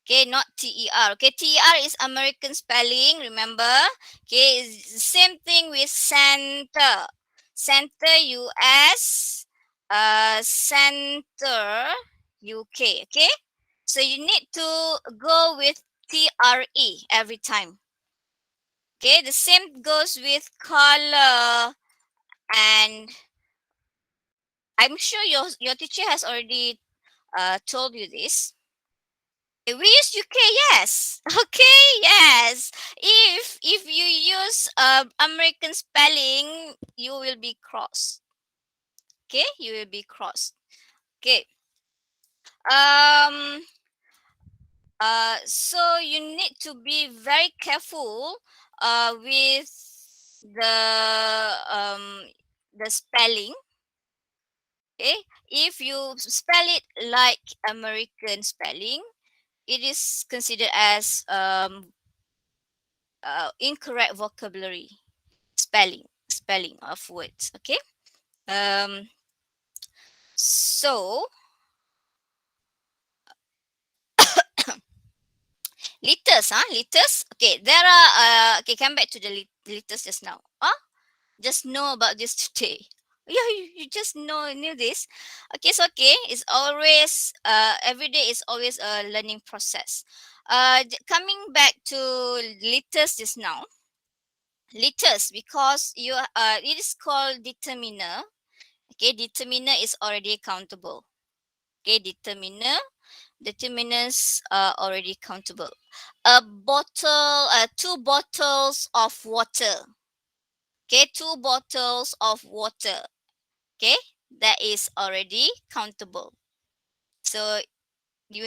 Okay, not Ter. Okay, Ter is American spelling, remember? Okay, it's the same thing with center. Center US, center UK. Okay, so you need to go with TRE every time. Okay, the same goes with color, and I'm sure your teacher has already told you this. We use UK, yes. Okay, yes. If you use American spelling, you will be crossed. Okay, you will be crossed. Okay. Um. So you need to be very careful. With um the spelling. Okay, if you spell it like American spelling, it is considered as incorrect vocabulary spelling of words. Okay, um so litters. Okay, there are okay, come back to the litters just now. Just know about this today. Yeah, you just knew this. Okay, so okay, it's always every day is always a learning process. Coming back to litters just now. Litters, because it is called determiner. Okay, determiner is already countable. Okay, determiners are already countable. A bottle, two bottles of water. Okay, two bottles of water. Okay, that is already countable. So you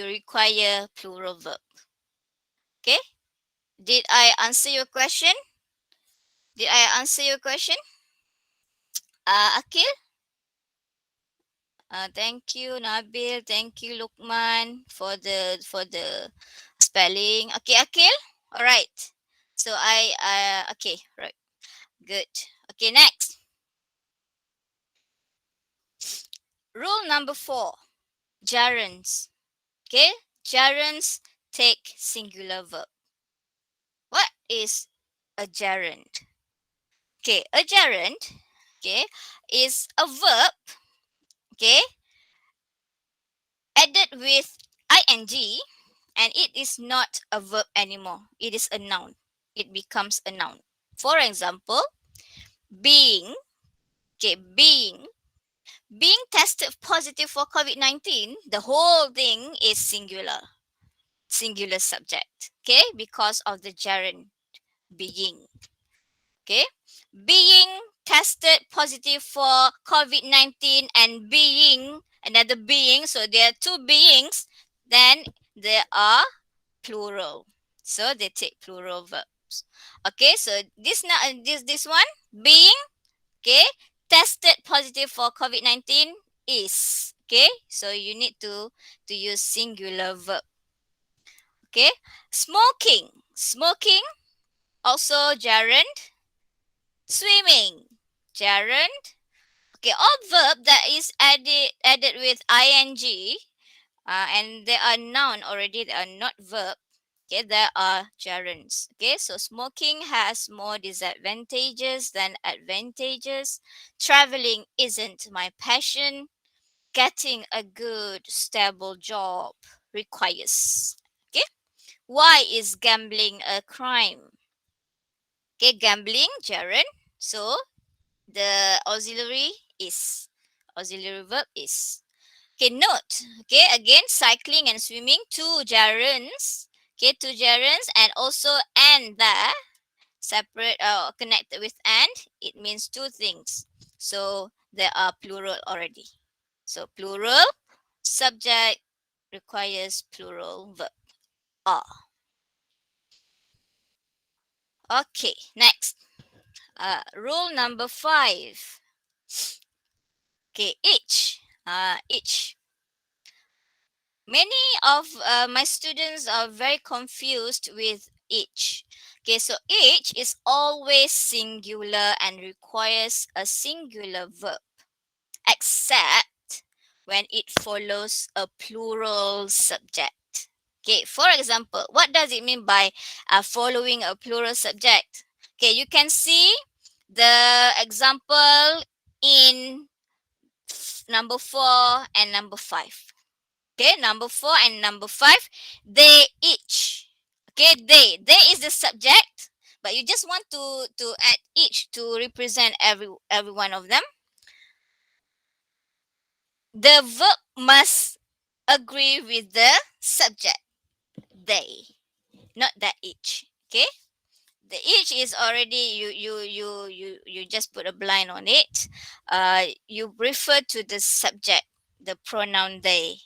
require plural verb. Okay, did I answer your question? Did I answer your question? Akil? Thank you, Nabil. Thank you, Lukman, for the spelling. Okay, Akil. All right. So okay, right, good. Okay, next, rule number 4. Gerunds. Okay, gerunds take singular verb. What is a gerund? Okay, a gerund, okay, is a verb, okay, added with ing, and it is not a verb anymore. It is a noun. It becomes a noun. For example, being, okay, being tested positive for COVID-19, the whole thing is singular subject, okay, because of the gerund being. Okay, being tested positive for COVID-19 and being another being, so there are two beings, then they are plural, so they take plural verbs. Okay, so this one, being, okay, tested positive for COVID-19 is, okay, so you need to use singular verb. Okay, smoking also gerund. Swimming, gerund. Okay, all verb that is added with ing, and they are noun already, they are not verb. Okay, there are gerunds. Okay, so smoking has more disadvantages than advantages. Traveling isn't my passion. Getting a good, stable job requires. Okay, why is gambling a crime? Okay, gambling, gerund. So the auxiliary verb is. Okay, note. Okay, again, cycling and swimming, two gerunds. Okay, two gerunds, and also and the separate connected with and, it means two things. So there are plural already. So plural subject requires plural verb. Ah. Okay, next. Rule number 5. Okay, each. Many of my students are very confused with each. Okay, so each is always singular and requires a singular verb, except when it follows a plural subject. Okay, for example, what does it mean by following a plural subject? Okay, you can see the example in number 4 and number 5. Okay, number 4 and number 5, they each. Okay, they is the subject, but you just want to add each to represent every one of them. The verb must agree with the subject, they, not that each. Okay, the each is already, you just put a blind on it. You refer to the subject, the pronoun they.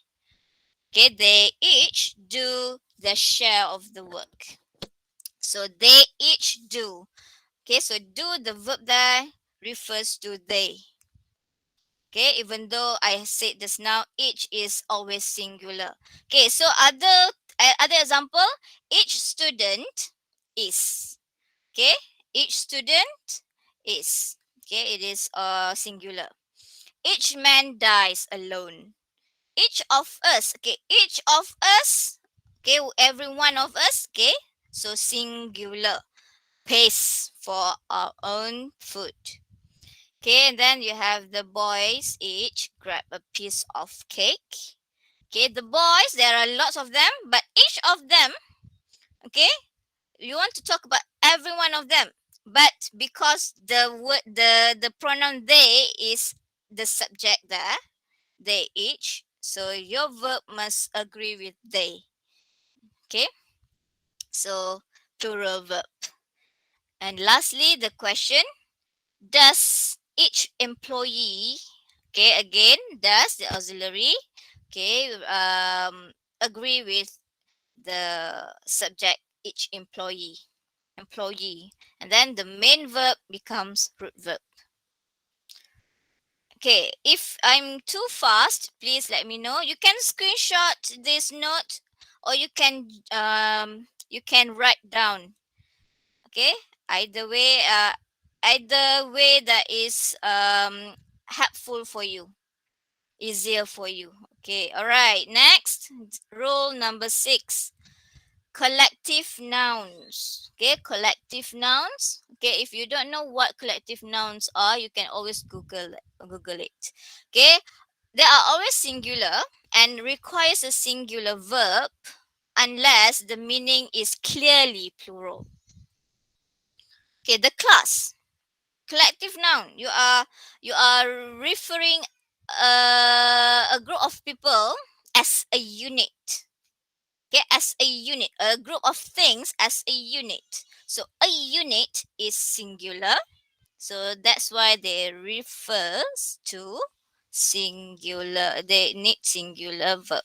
Okay, they each do their share of the work. So they each do. Okay, so do, the verb there refers to they. Okay, even though I said this now, each is always singular. Okay, so other example, each student is. Okay, each student is. Okay, it is singular. Each man dies alone. Each of us. Okay, each of us. Okay, every one of us. Okay, so singular. Pays for our own food. Okay, and then you have the boys each grab a piece of cake. Okay, the boys, there are lots of them, but each of them, okay, you want to talk about every one of them. But because the pronoun they is the subject there, they each, so your verb must agree with they. Okay, so plural verb. And lastly, the question, does each employee, okay, again, does the auxiliary, okay, agree with the subject, each employee, and then the main verb becomes root verb. Okay, if I'm too fast, please let me know. You can screenshot this note, or you can write down. Okay, either way, that is helpful for you, easier for you. Okay, all right. Next, rule number 6, collective nouns. Okay, collective nouns. Okay, if you don't know what collective nouns are, you can always Google it. Okay, they are always singular and requires a singular verb unless the meaning is clearly plural. Okay, the class, collective noun. You are referring a group of people as a unit. Okay, as a unit, a group of things as a unit. So a unit is singular. So that's why they refers to singular. They need singular verb.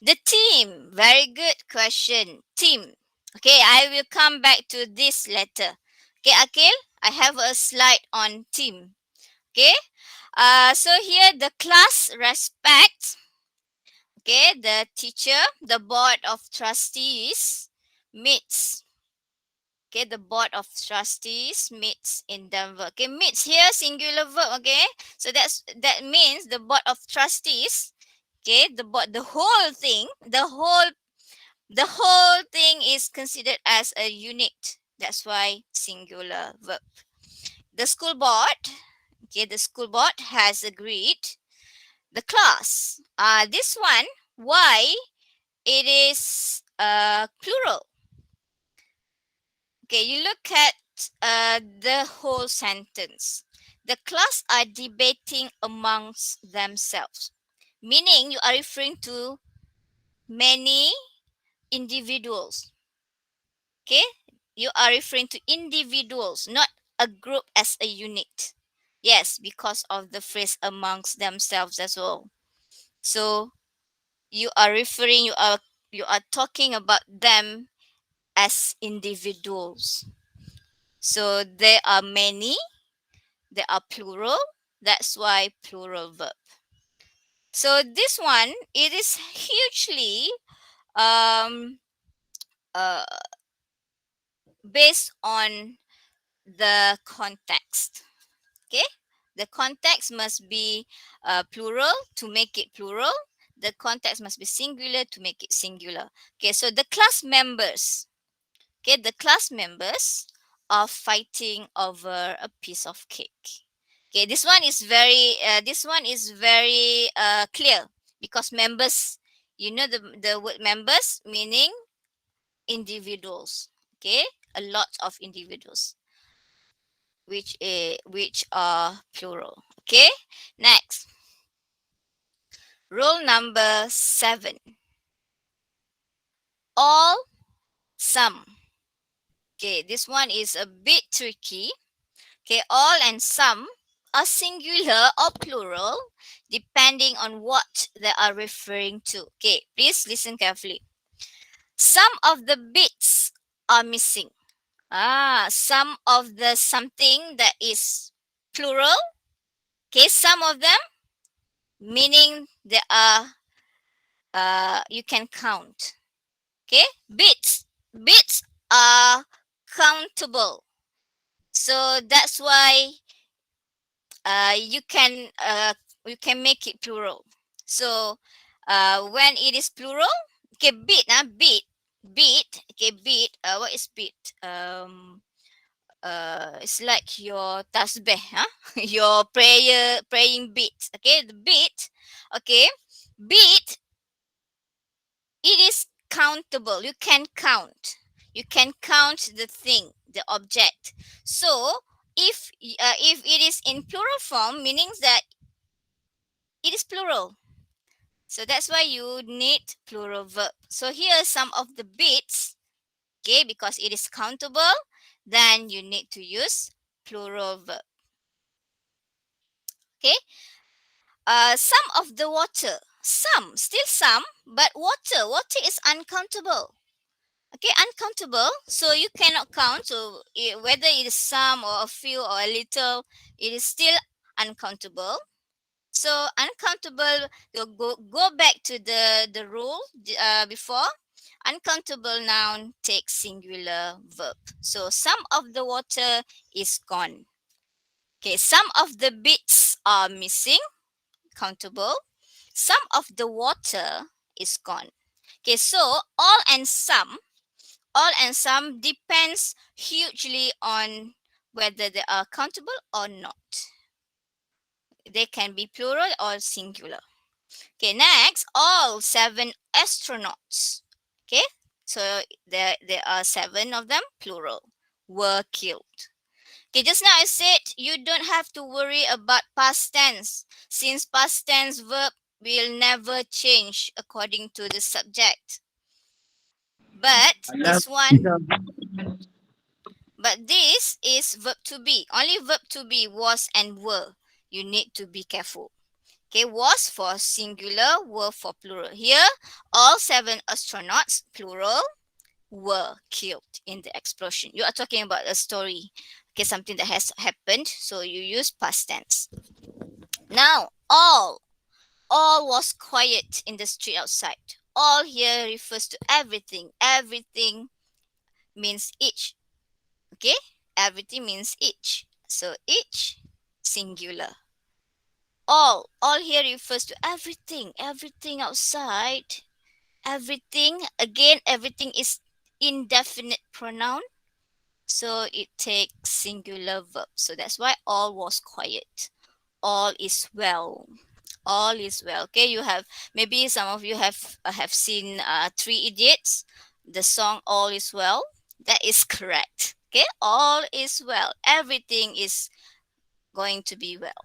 The team. Very good question. Team. Okay, I will come back to this later. Okay, Akil, I have a slide on team. Okay, so here the class respects, okay, the teacher, the board of trustees meets. Okay, the board of trustees meets in Denver. Okay, meets here singular verb. Okay, so that means the board of trustees. Okay, the whole thing, the whole thing is considered as a unit. That's why singular verb. The school board, okay, the school board has agreed. The class, this one, why it is plural. Okay, you look at the whole sentence. The class are debating amongst themselves, meaning you are referring to many individuals. Okay, you are referring to individuals, not a group as a unit. Yes, because of the phrase amongst themselves as well. So you are talking about them as individuals. So there are many, there are plural. That's why plural verb. So this one, it is hugely um uh, based on the context. Okay, the context must be plural to make it plural. The context must be singular to make it singular. Okay, so the class members. Okay, the class members are fighting over a piece of cake. Okay, this one is very clear because members, you know the word members meaning individuals. Okay, a lot of individuals, which are plural. Okay, next, rule number 7. All, some. Okay, this one is a bit tricky. Okay, all and some are singular or plural depending on what they are referring to. Okay, please listen carefully. Some of the bits are missing. Some of the something that is plural. Okay, some of them meaning they are you can count. Okay, bits are countable. So that's why uh, you can uh, you can make it plural. So when it is plural, okay, bit, okay, bit. What is bit? It's like your tasbih, huh? Your praying bit. Okay, the bit. Okay, bit. It is countable. You can count. You can count the thing, the object. So if it is in plural form, meaning that it is plural. So that's why you need plural verb. So here are some of the bits, okay, because it is countable, then you need to use plural verb. Okay. Some of the water. Some, still some, but water is uncountable. Okay, uncountable. So you cannot count. So whether it is some or a few or a little, it is still uncountable. So uncountable, you go back to the rule before. Uncountable noun takes singular verb. So some of the water is gone. Okay, some of the bits are missing, countable. Some of the water is gone. Okay, so all and some depends hugely on whether they are countable or not. They can be plural or singular. Okay, next, all 7 astronauts. Okay, so there are 7 of them, plural, were killed. Okay, just now I said you don't have to worry about past tense since past tense verb will never change according to the subject. But this one, but this is verb to be. Only verb to be, was and were. You need to be careful. Okay, was for singular, were for plural. Here, all 7 astronauts, plural, were killed in the explosion. You are talking about a story, okay, something that has happened. So you use past tense. Now, all was quiet in the street outside. All here refers to everything. Everything means each. Okay, everything means each. So each, singular. All here refers to everything. Everything outside. Everything, again, everything is indefinite pronoun. So it takes singular verb. So that's why all was quiet. All is well. All is well. Okay, you have, maybe some of you have seen Three Idiots, the song All is Well. That is correct. Okay, all is well. Everything is going to be well.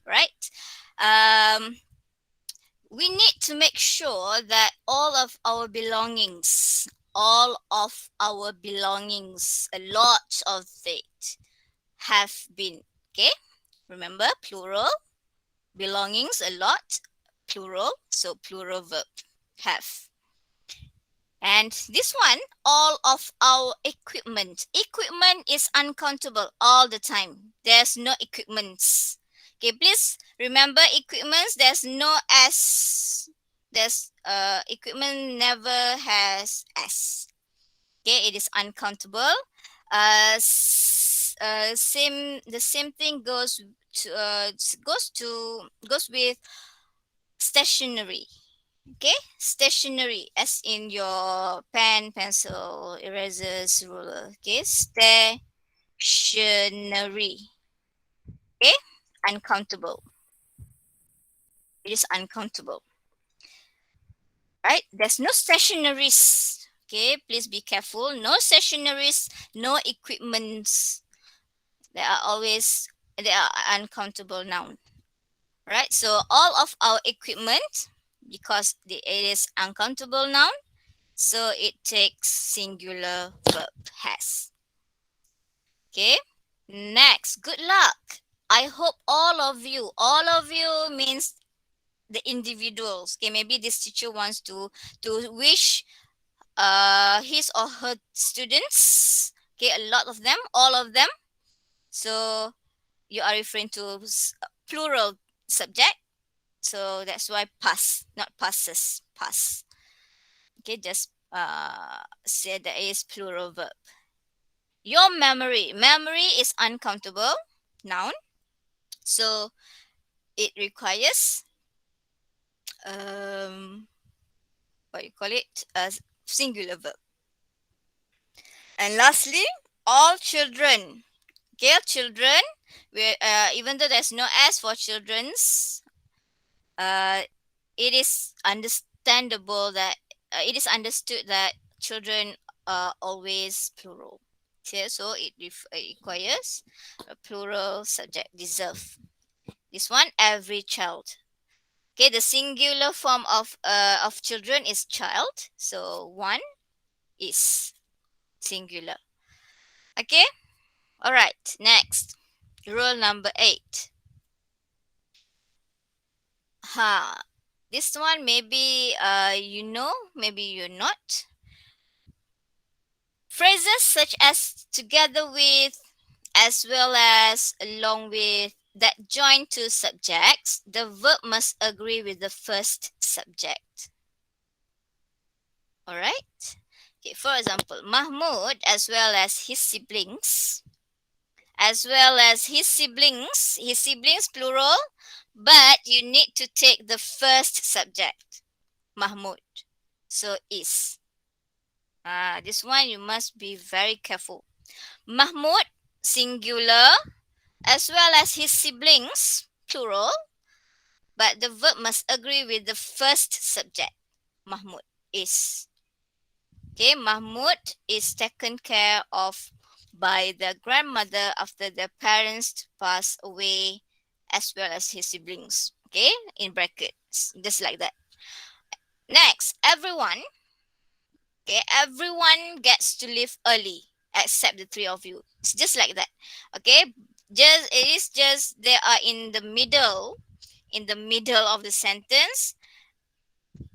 Right? Um, we need to make sure that all of our belongings, a lot of it have been, okay? Remember, plural, belongings, a lot, plural, so plural verb, have. And this one, all of our equipment. Equipment is uncountable all the time. There's no equipments. Okay, please remember equipments. There's no S. There's equipment never has S. Okay, it is uncountable. The same thing goes with stationery. Okay, stationery, as in your pen, pencil, erasers, ruler. Okay, stationery. Okay, uncountable. It is uncountable. Right? There's no stationaries. Okay, please be careful. No stationaries, no equipments. They are uncountable noun. Right? So all of our equipment, because it is uncountable noun, so it takes singular verb has. Okay. Next, good luck. I hope all of you means the individuals. Okay, maybe this teacher wants to wish his or her students, okay, a lot of them, all of them. So you are referring to plural subject. So that's why pass, not passes, pass. Okay, just say that is plural verb. Your memory is uncountable noun. So it requires what you call it, a singular verb. And lastly, all children. Okay, children. Even though there's no s for children's, uh, it is understandable that it is understood that children are always plural. Okay, so it requires a plural subject. Deserve. This one, every child. Okay, the singular form of children is child. So one is singular. Okay. All right. Next, rule number 8. Ha. This one maybe maybe you're not. Phrases such as together with, as well as along with, that join two subjects, the verb must agree with the first subject. All right. Okay, for example, Mahmud as well as his siblings, his siblings plural, but you need to take the first subject, Mahmud. So is. This one you must be very careful. Mahmud, singular, as well as his siblings, plural, but the verb must agree with the first subject. Mahmud is. Okay, Mahmud is taken care of by the grandmother after the parents pass away, as well as his siblings. Okay, in brackets, just like that. Next, everyone. Okay, everyone gets to leave early except the three of you. It's just like that. Okay, just they are in the middle of the sentence,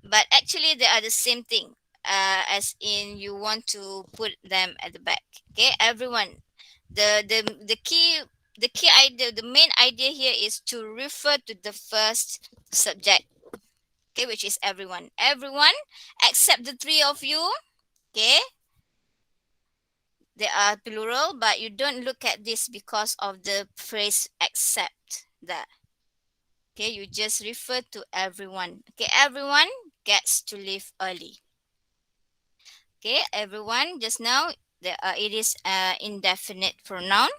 but actually they are the same thing. As in you want to put them at the back. Okay, everyone. The key idea, the main idea here is to refer to the first subject. Okay, which is everyone. Everyone except the three of you. Okay, they are plural, but you don't look at this because of the phrase except that. Okay, you just refer to everyone. Okay, everyone gets to leave early. Okay, everyone, just now it is indefinite pronoun,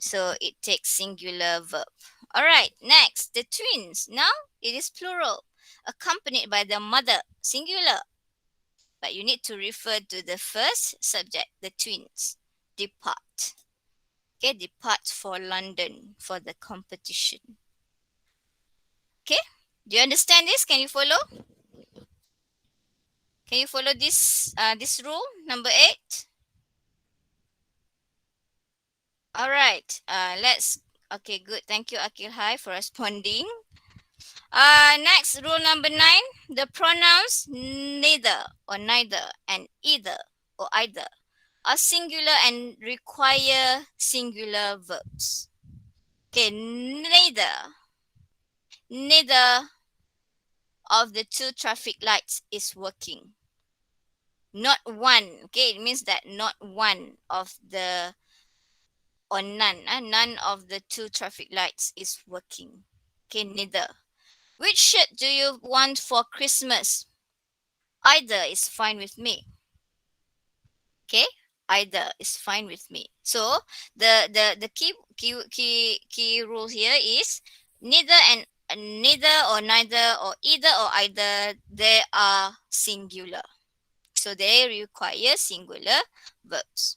so it takes singular verb. All right, next, the twins. Now it is plural, accompanied by the mother, singular, but you need to refer to the first subject, the twins. Depart. Okay, depart for London for the competition. Okay, do you understand this? Can you follow? Can you follow this rule number 8? All right. Let's. Okay, good. Thank you, Akil Hai, for responding. Next, rule number 9. The pronouns neither or neither and either or either are singular and require singular verbs. Okay, neither of the two traffic lights is working. Not one. Okay, it means that not one of the, or none. None of the two traffic lights is working. Okay, neither. Which shirt do you want for Christmas? Either is fine with me. Okay, either is fine with me. So the key rule here is neither and neither or neither or either or either, they are singular. So they require singular verbs.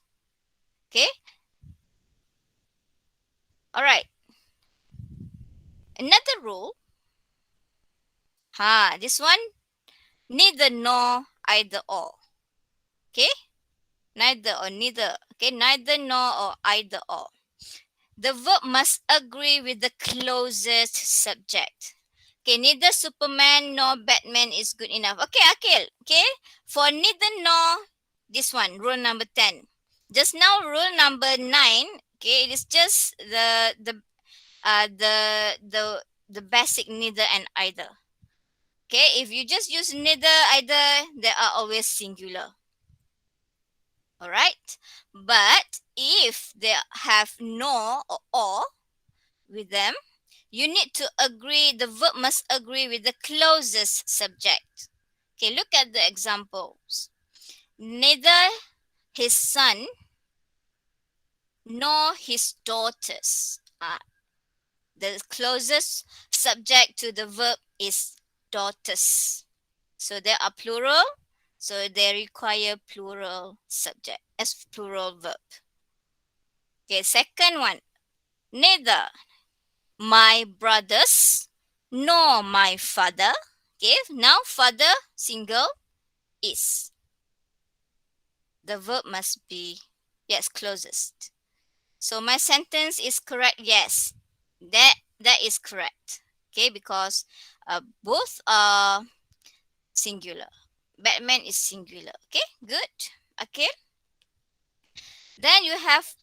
Okay, all right. Another rule. This one, neither nor either or. Okay, neither or neither. Okay, neither nor or either or. The verb must agree with the closest subject. Okay, neither Superman nor Batman is good enough. Okay, Akil. Okay, for neither nor, this one, rule number 10. Just now, rule number 9. Okay, it is just the basic neither and either. Okay, if you just use neither, either, they are always singular. All right, but if they have no or with them, you need to agree, the verb must agree with the closest subject. Okay, look at the examples. Neither his son nor his daughters. The closest subject to the verb is daughters. So they are plural, so they require plural subject as plural verb. Okay, second one. Neither my brothers nor my father. Okay, now father single is. The verb must be, yes, closest. So my sentence is correct. Yes, that is correct. Okay, because both are singular. Batman is singular. Okay, good. Okay, then you have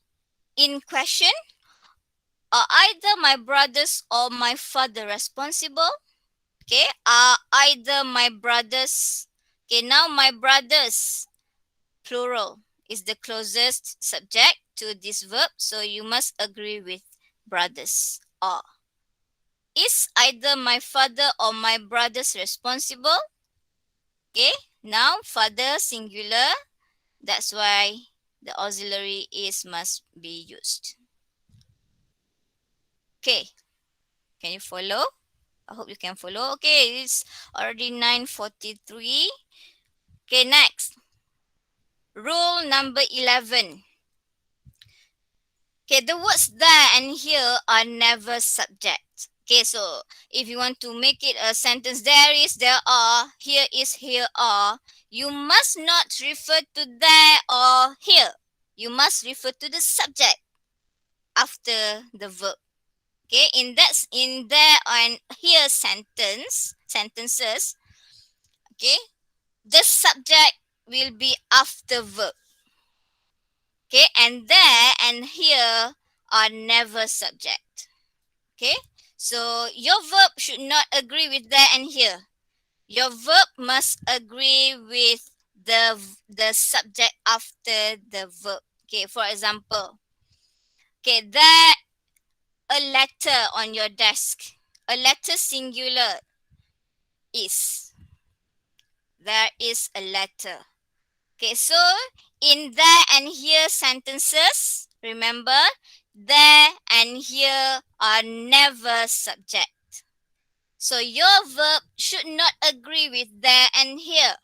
in question, are either my brothers or my father responsible? Okay, are either my brothers. Okay, now my brothers, plural, is the closest subject to this verb, so you must agree with brothers. Are. Is either my father or my brothers responsible? Okay, now father singular, that's why the auxiliary is must be used. Okay, can you follow? I hope you can follow. Okay, it's already 9:43. Okay, next. Rule number 11. Okay, the words there and here are never subject. Okay, so if you want to make it a sentence, there is, there are, here is, here are, you must not refer to there or here. You must refer to the subject after the verb. Okay, in there and here sentences, okay, the subject will be after verb. Okay, and there and here are never subject. Okay, so your verb should not agree with there and here. Your verb must agree with the subject after the verb. Okay, for example, okay, there a letter on your desk. A letter singular is. There is a letter. Okay, so in there and here sentences, remember, there and here are never subject. So your verb should not agree with there and here.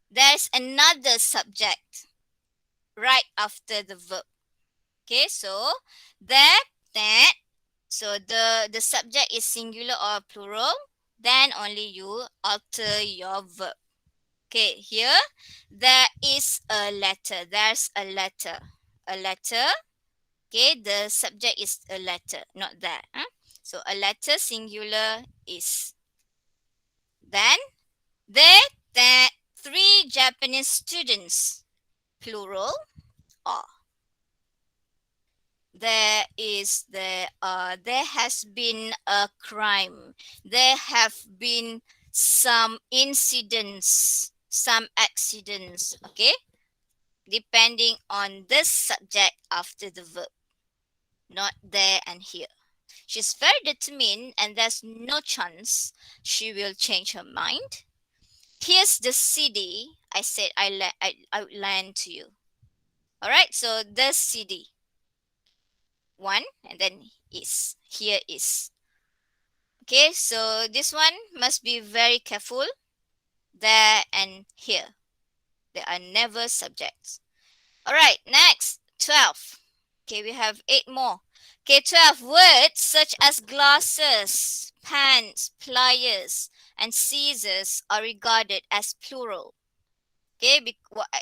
There's another subject right after the verb. Okay, so there, that. So the subject is singular or plural, then only you alter your verb. Okay, here there is a letter. There's a letter. A letter. Okay, the subject is a letter, not that. So a letter singular is. Then there that three Japanese students, plural, are. There has been a crime. There have been some incidents. some accidents. Okay, depending on this subject after the verb, not there and here. She's very determined, and there's no chance she will change her mind. Here's the CD I said I outlined to you. All right, so the CD one, and then is here is. Okay, so this one must be very careful. There and here, they are never subjects. All right, next 12. Okay, we have 8 more. Okay, 12 words such as glasses, pants, pliers, and scissors are regarded as plural. Okay,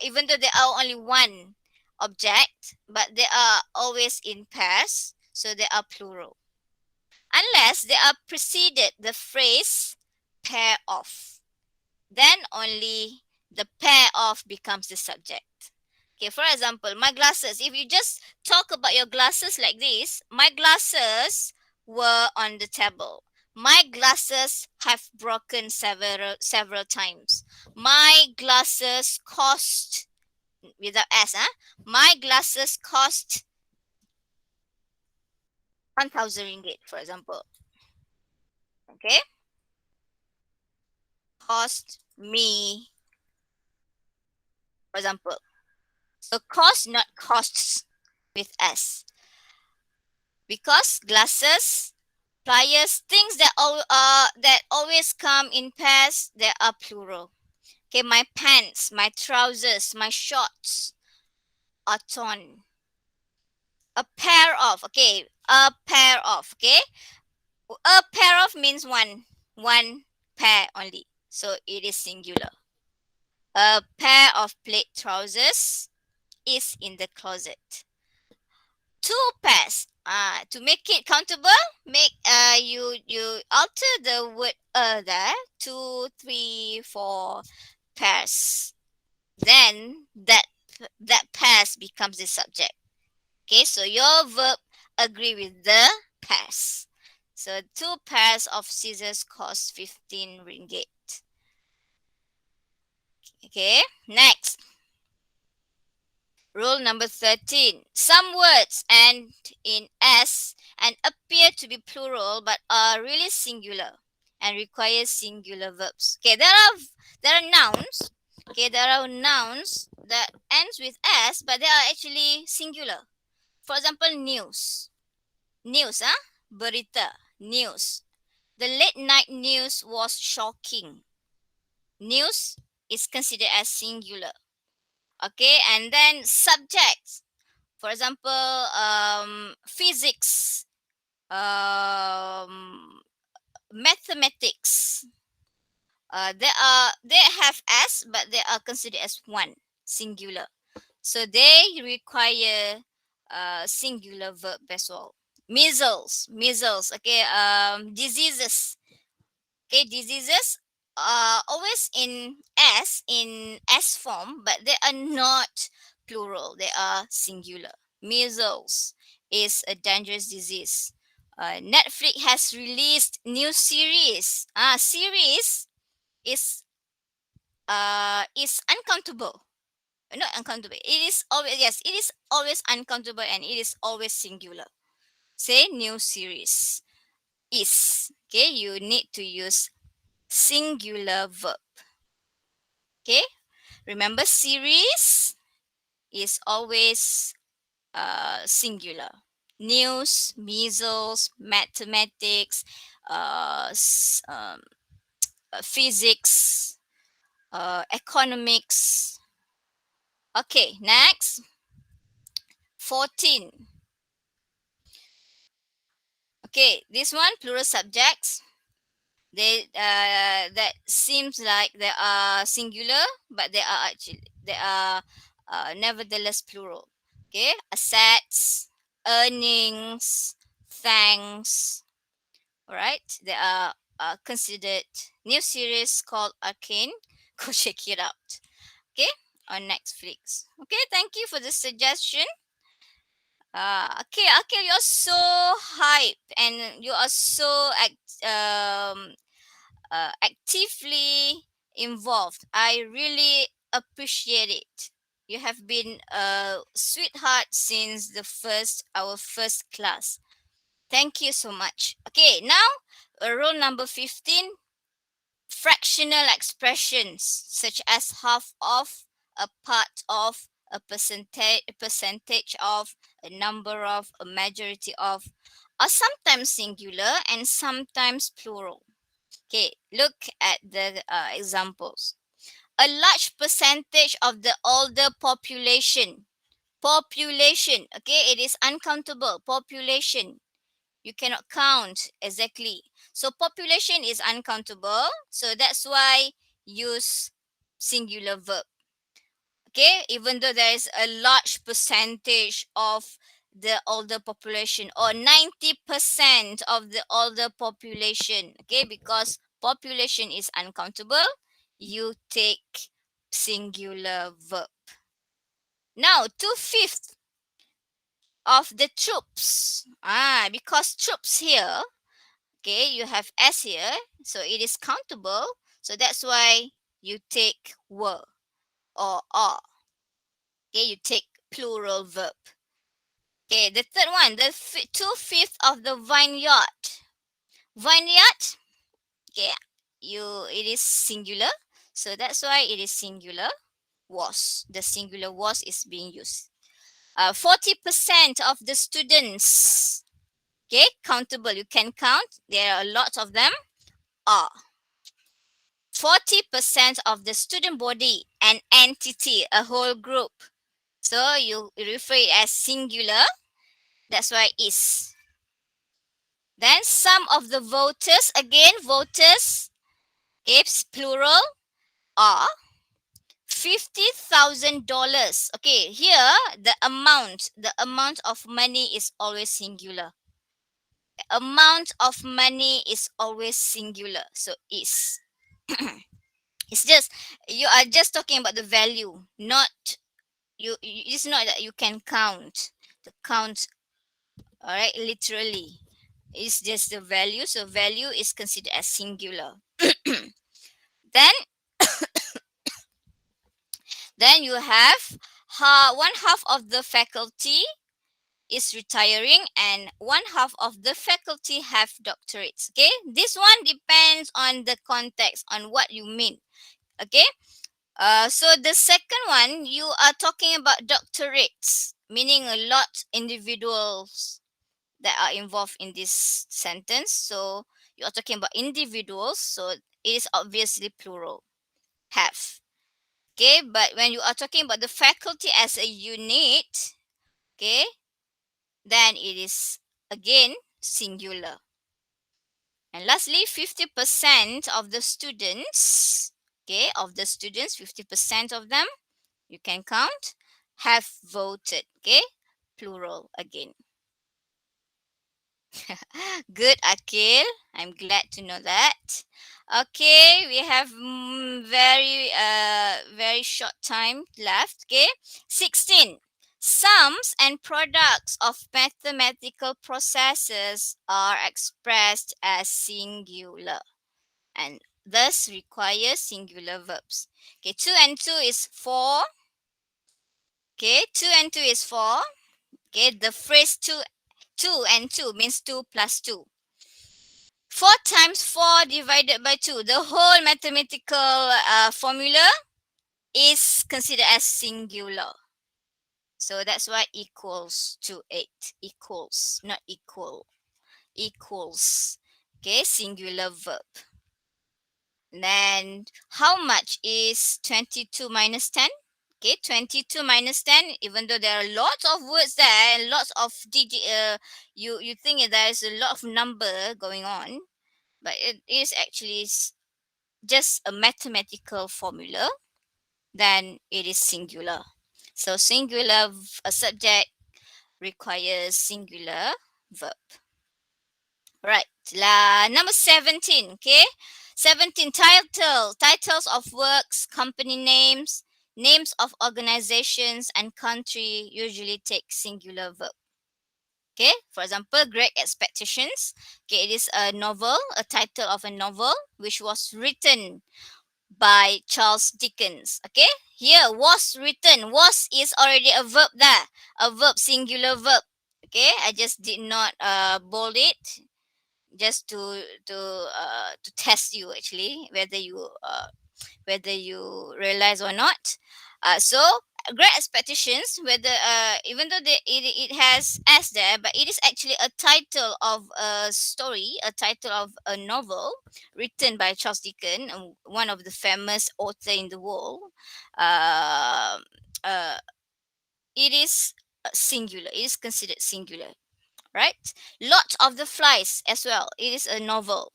even though they are only one object, but they are always in pairs, so they are plural. Unless they are preceded the phrase pair of, then only the pair of becomes the subject. Okay, for example, my glasses. If you just talk about your glasses like this, my glasses were on the table. My glasses have broken several times. My glasses cost, without S, huh? My glasses cost 1,000 ringgit, for example. Okay, cost me, for example. So cost, not costs with S. Because glasses, pliers, things that always come in pairs, they are plural. Okay, my pants, my trousers, my shorts are torn. A pair of, okay, a pair of, okay. A pair of means one pair only. So it is singular. A pair of plaid trousers is in the closet. Two pairs. To make it countable, you alter the word there. Two, three, four pairs. Then that pairs becomes the subject. Okay, so your verb agree with the pairs. So two pairs of scissors cost 15 ringgit. Okay, next. Rule number 13. Some words end in S and appear to be plural but are really singular and require singular verbs. Okay, there are nouns. Okay, there are nouns that ends with S but they are actually singular. For example, news. News, huh? Berita, news. The late night news was shocking. News is considered as singular. Okay, and then subjects. For example, physics, mathematics. They have s, but they are considered as one singular. So they require singular verb as well. Measles. Okay, diseases. Okay, diseases are always in s form, but they are not plural. They are singular. Measles is a dangerous disease. Netflix has released new series. Series is uncountable. Not uncountable. It is always, yes. It is always uncountable and it is always singular. Say new series is. Okay, you need to use singular verb. Okay, remember series is always singular. News, measles, mathematics, uh, s- um, physics, economics. Okay, next 14. Okay, this one plural subjects. That seems like they are singular, but they are nevertheless plural. Okay, assets, earnings, thanks. All right, they are considered new series called Arcane. Go check it out. Okay, on Netflix. Okay, thank you for the suggestion. Okay, you're so hype and you are so actively involved. I really appreciate it. You have been a sweetheart since our first class. Thank you so much. Okay, now rule number 15, fractional expressions such as half of, a part of, a percentage of, a number of, a majority of, are sometimes singular and sometimes plural. Okay, look at the examples. A large percentage of the older population, okay, it is uncountable. Population, you cannot count exactly, so population is uncountable, so that's why use singular verb. Okay, even though there is a large percentage of the older population, or 90% of the older population, okay, because population is uncountable, you take singular verb. Now 2/5 of the troops, because troops here, okay, you have s here, so it is countable, so that's why you take were or are. Okay, you take plural verb. Okay, the third one, the 2/5 of the vineyard, okay, it is singular, so that's why it is singular. Was, the singular was is being used. 40% of the students, okay, countable, you can count, there are a lot of them, are. 40% of the student body, an entity, a whole group, so you refer it as singular, that's why is. Then some of the voters, again voters, it's plural, are. $50,000, okay, here the amount of money is always singular. Amount of money is always singular, so is. It's just, you are just talking about the value, not it's not that you can count the count, all right, literally. It's just the value, so value is considered as singular. then then you have one half of the faculty is retiring and one half of the faculty have doctorates. Okay, this one depends on the context, on what you mean. Okay, so the second one, you are talking about doctorates, meaning a lot individuals that are involved in this sentence. So you are talking about individuals, so it is obviously plural, have. Okay, but when you are talking about the faculty as a unit, okay, then it is again singular. And lastly, 50% of the students, okay, 50% of them, you can count, have voted, okay, plural again. Good, Akil. I'm glad to know that. Okay, we have very short time left. Okay, 16. Sums and products of mathematical processes are expressed as singular and thus require singular verbs. Okay, 2 and 2 is 4. Okay, 2 and 2 is 4. Okay, the phrase 2 and 2 means 2 plus 2. 4 times 4 divided by 2. The whole mathematical formula is considered as singular. So that's why equals to 8. Equals, not equal. Equals. Okay, singular verb. Then how much is 22 minus 10? Okay, 22 minus 10, even though there are lots of words there and lots of you think there is a lot of number going on, but it is actually just a mathematical formula, then it is singular. So singular a subject requires singular verb. Right. Number 17, okay? 17, titles of works, company names, names of organizations and country usually take singular verb. Okay, for example, Great Expectations. Okay, it is a novel, a title of a novel which was written by Charles Dickens. Okay, here was written. Was is already a verb there, a verb, singular verb. Okay, I just did not bold it, just to test you actually whether you realize or not. So great expectations, whether even though it has s there, but it is actually a title of a story, a title of a novel written by Charles Dickens, one of the famous author in the world. uh, uh, it is singular, it is considered singular, right? Lot of the Flies as well, it is a novel,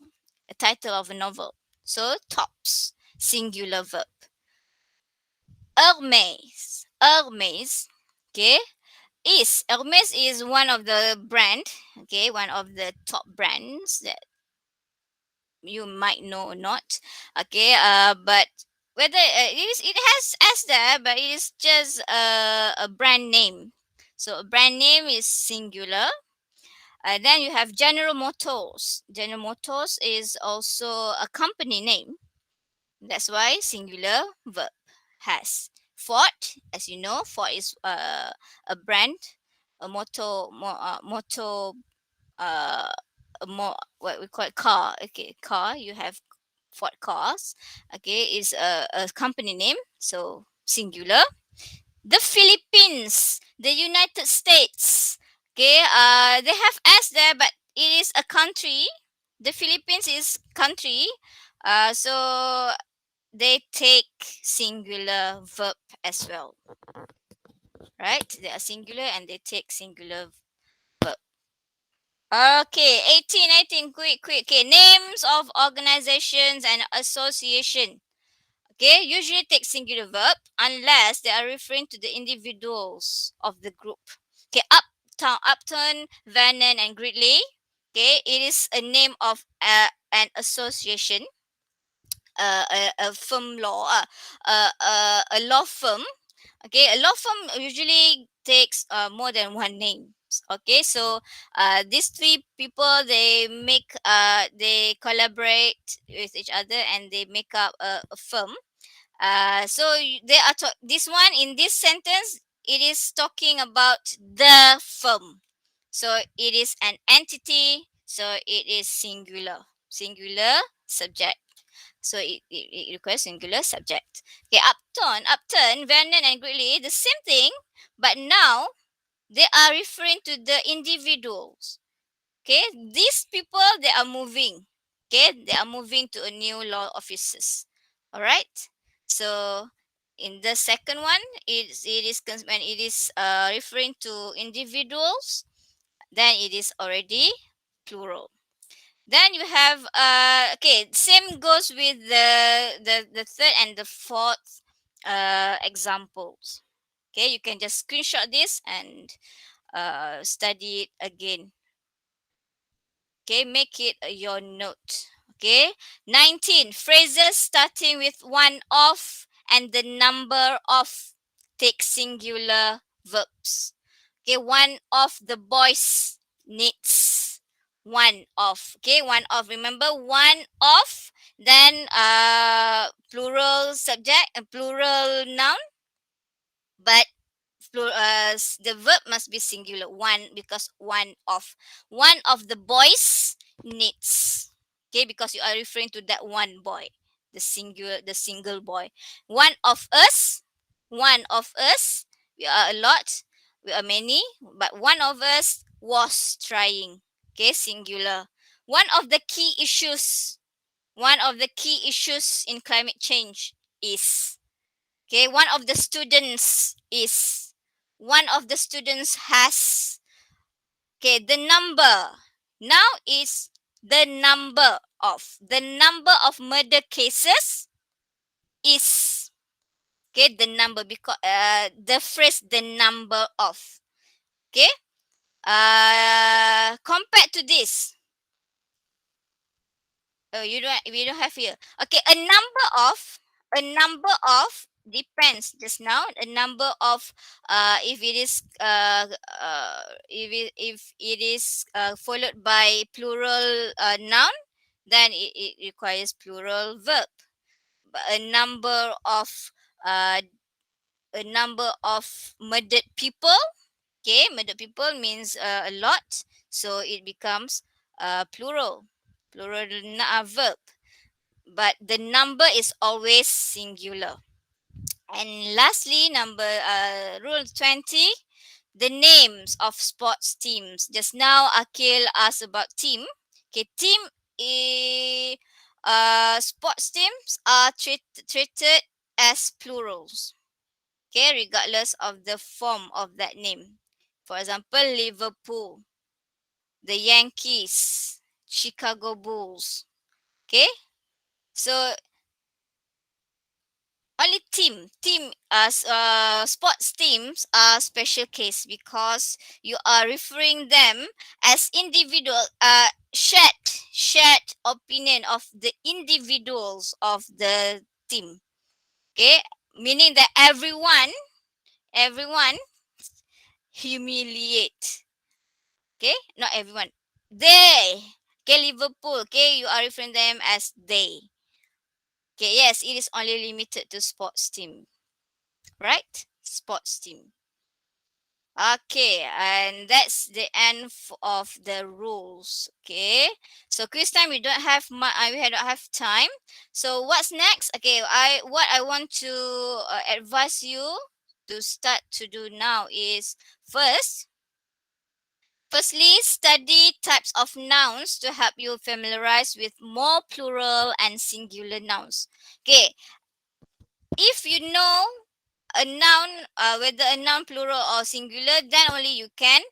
a title of a novel. So tops, singular verb. Hermes, okay, is Hermes is one of the brand, okay, one of the top brands that you might know or not, okay. But whether it has s there, but it is just a brand name. So a brand name is singular. Then you have General Motors. General Motors is also a company name. That's why singular verb has. Ford, as you know, Ford is a brand, a uh, what we call it, car. Okay, car. You have Ford cars. Okay, is a company name, so singular. The Philippines, the United States. Okay, they have s there, but it is a country. The Philippines is country. So they take singular verb as well, right? They are singular and they take singular verb. Okay, 18, quick. Okay, names of organizations and association. Okay, usually take singular verb unless they are referring to the individuals of the group. Okay, Upton, Vernon, and Gridley. Okay, it is a name of an association, a firm law, a law firm. Okay, a law firm usually takes more than one name. Okay, so these three people, they collaborate with each other and they make up a firm. They are this one in this sentence, it is talking about the firm. So it is an entity, so it is singular subject. So it requires singular subject. Okay, Upton, Vernon, and Greeley, the same thing, but now they are referring to the individuals. Okay, these people, they are moving. Okay, they are moving to a new law offices. All right. So in the second one, when it is referring to individuals, then it is already plural. Then you have okay, same goes with the third and the fourth examples. Okay, you can just screenshot this and study it again. Okay, make it your note. Okay, 19 phrases starting with one of and the number of. Take singular verbs. Okay, one of the boys needs. One of. Okay, one of. Remember, one of. Then plural subject and plural noun. But the verb must be singular. One, because one of the boys needs. Okay, because you are referring to that one boy, the single boy. One of us, one of us. We are a lot. We are many, but one of us was trying. Okay, singular. One of the key issues. One of the key issues in climate change is. Okay, one of the students is. One of the students has. Okay, the number. Now is the number of. The number of murder cases is. Okay, the number, because the phrase the number of. Okay, compared to this. Oh, we don't have here. Okay, a number of depends just now. A number of if it is if it is followed by plural noun, then it requires plural verb. a number of uh, a number of murdered people. Okay, murdered people means a lot, so it becomes plural, verb. But the number is always singular. And lastly, rule 20, the names of sports teams. Just now Akil asked about team. Okay, sports teams are treated as plurals. Okay, regardless of the form of that name. For example, Liverpool, the Yankees, Chicago Bulls. Okay, so only sports teams are special case because you are referring them as individual, shared opinion of the individuals of the team. Okay, meaning that everyone humiliate. Okay, not everyone, they. Okay, Liverpool, okay, you are referring them as they. Okay, yes, it is only limited to sports team, right? Sports team. Okay, and that's the end of the rules. Okay, so quiz time we don't have we don't have time. So what's next? Okay, I want to advise you to start to do now is firstly study types of nouns to help you familiarize with more plural and singular nouns. Okay, if you know a noun, whether a noun plural or singular, then only you can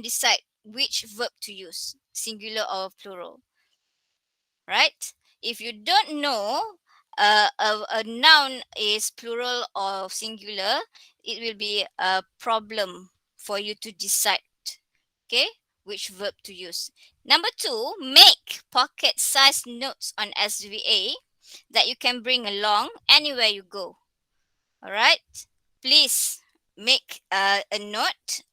decide which verb to use, singular or plural, right? If you don't know a noun is plural or singular, it will be a problem for you to decide, okay, which verb to use. Number two, make pocket-sized notes on SVA that you can bring along anywhere you go. All right. Please make a note,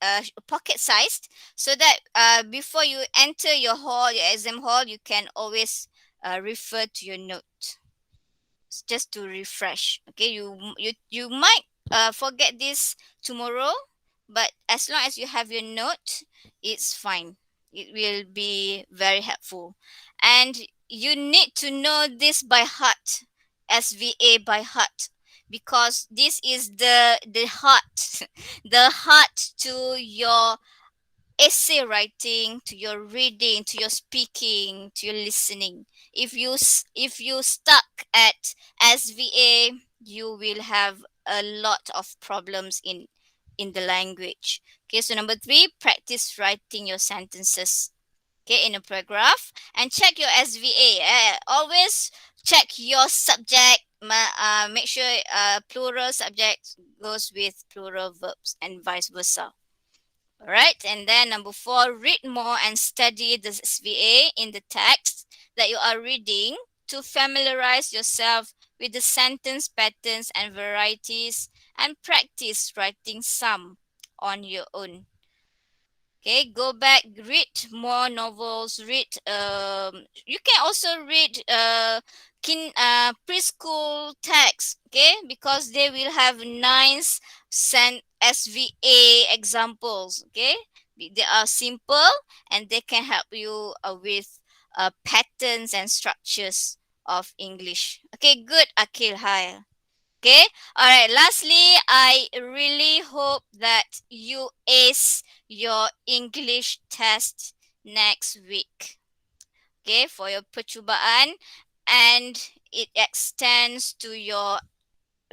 pocket sized, so that before you enter your hall, your exam hall, you can always refer to your note just to refresh. Okay, you might forget this tomorrow, but as long as you have your note, it's fine. It will be very helpful, and you need to know this by heart, SVA by heart, because this is the heart, the heart to your essay writing, to your reading, to your speaking, to your listening. If you stuck at SVA, you will have a lot of problems in the language. Okay, so number three, practice writing your sentences. Okay, in a paragraph, and check your SVA. Always check your subject. Make sure plural subject goes with plural verbs and vice versa. All right, and then number four, read more and study the SVA in the text that you are reading to familiarize yourself with the sentence patterns and varieties, and practice writing some on your own. Okay, go back, read more novels, read you can also read preschool text, okay, because they will have nice SVA examples, okay. They are simple and they can help you with patterns and structures of English. Okay, good, Akil. Hi. Okay. All right. Lastly, I really hope that you ace your English test next week. Okay, for your percubaan, and it extends to your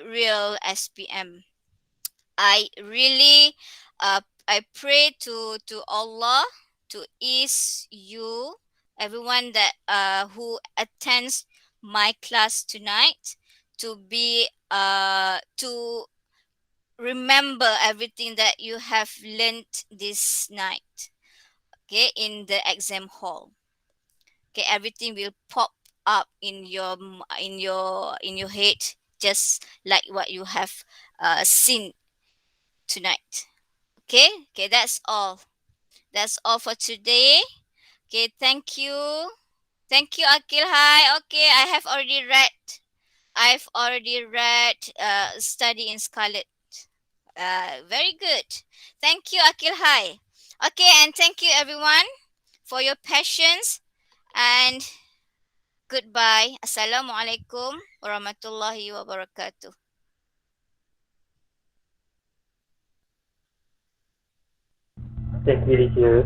real SPM. I really I pray to Allah to ease you, everyone that who attends my class tonight, to be to remember everything that you have learned this night, okay, in the exam hall. Okay, everything will pop up in your in your head, just like what you have seen tonight. Okay, that's all for today. Okay, thank you. Thank you, Akil. Hi. Okay, I have already read. I've already read Study in Scarlet. Very good. Thank you, Akil. Hi. Okay, and thank you everyone for your patience and goodbye. Assalamualaikum warahmatullahi wabarakatuh. Thank you, teacher.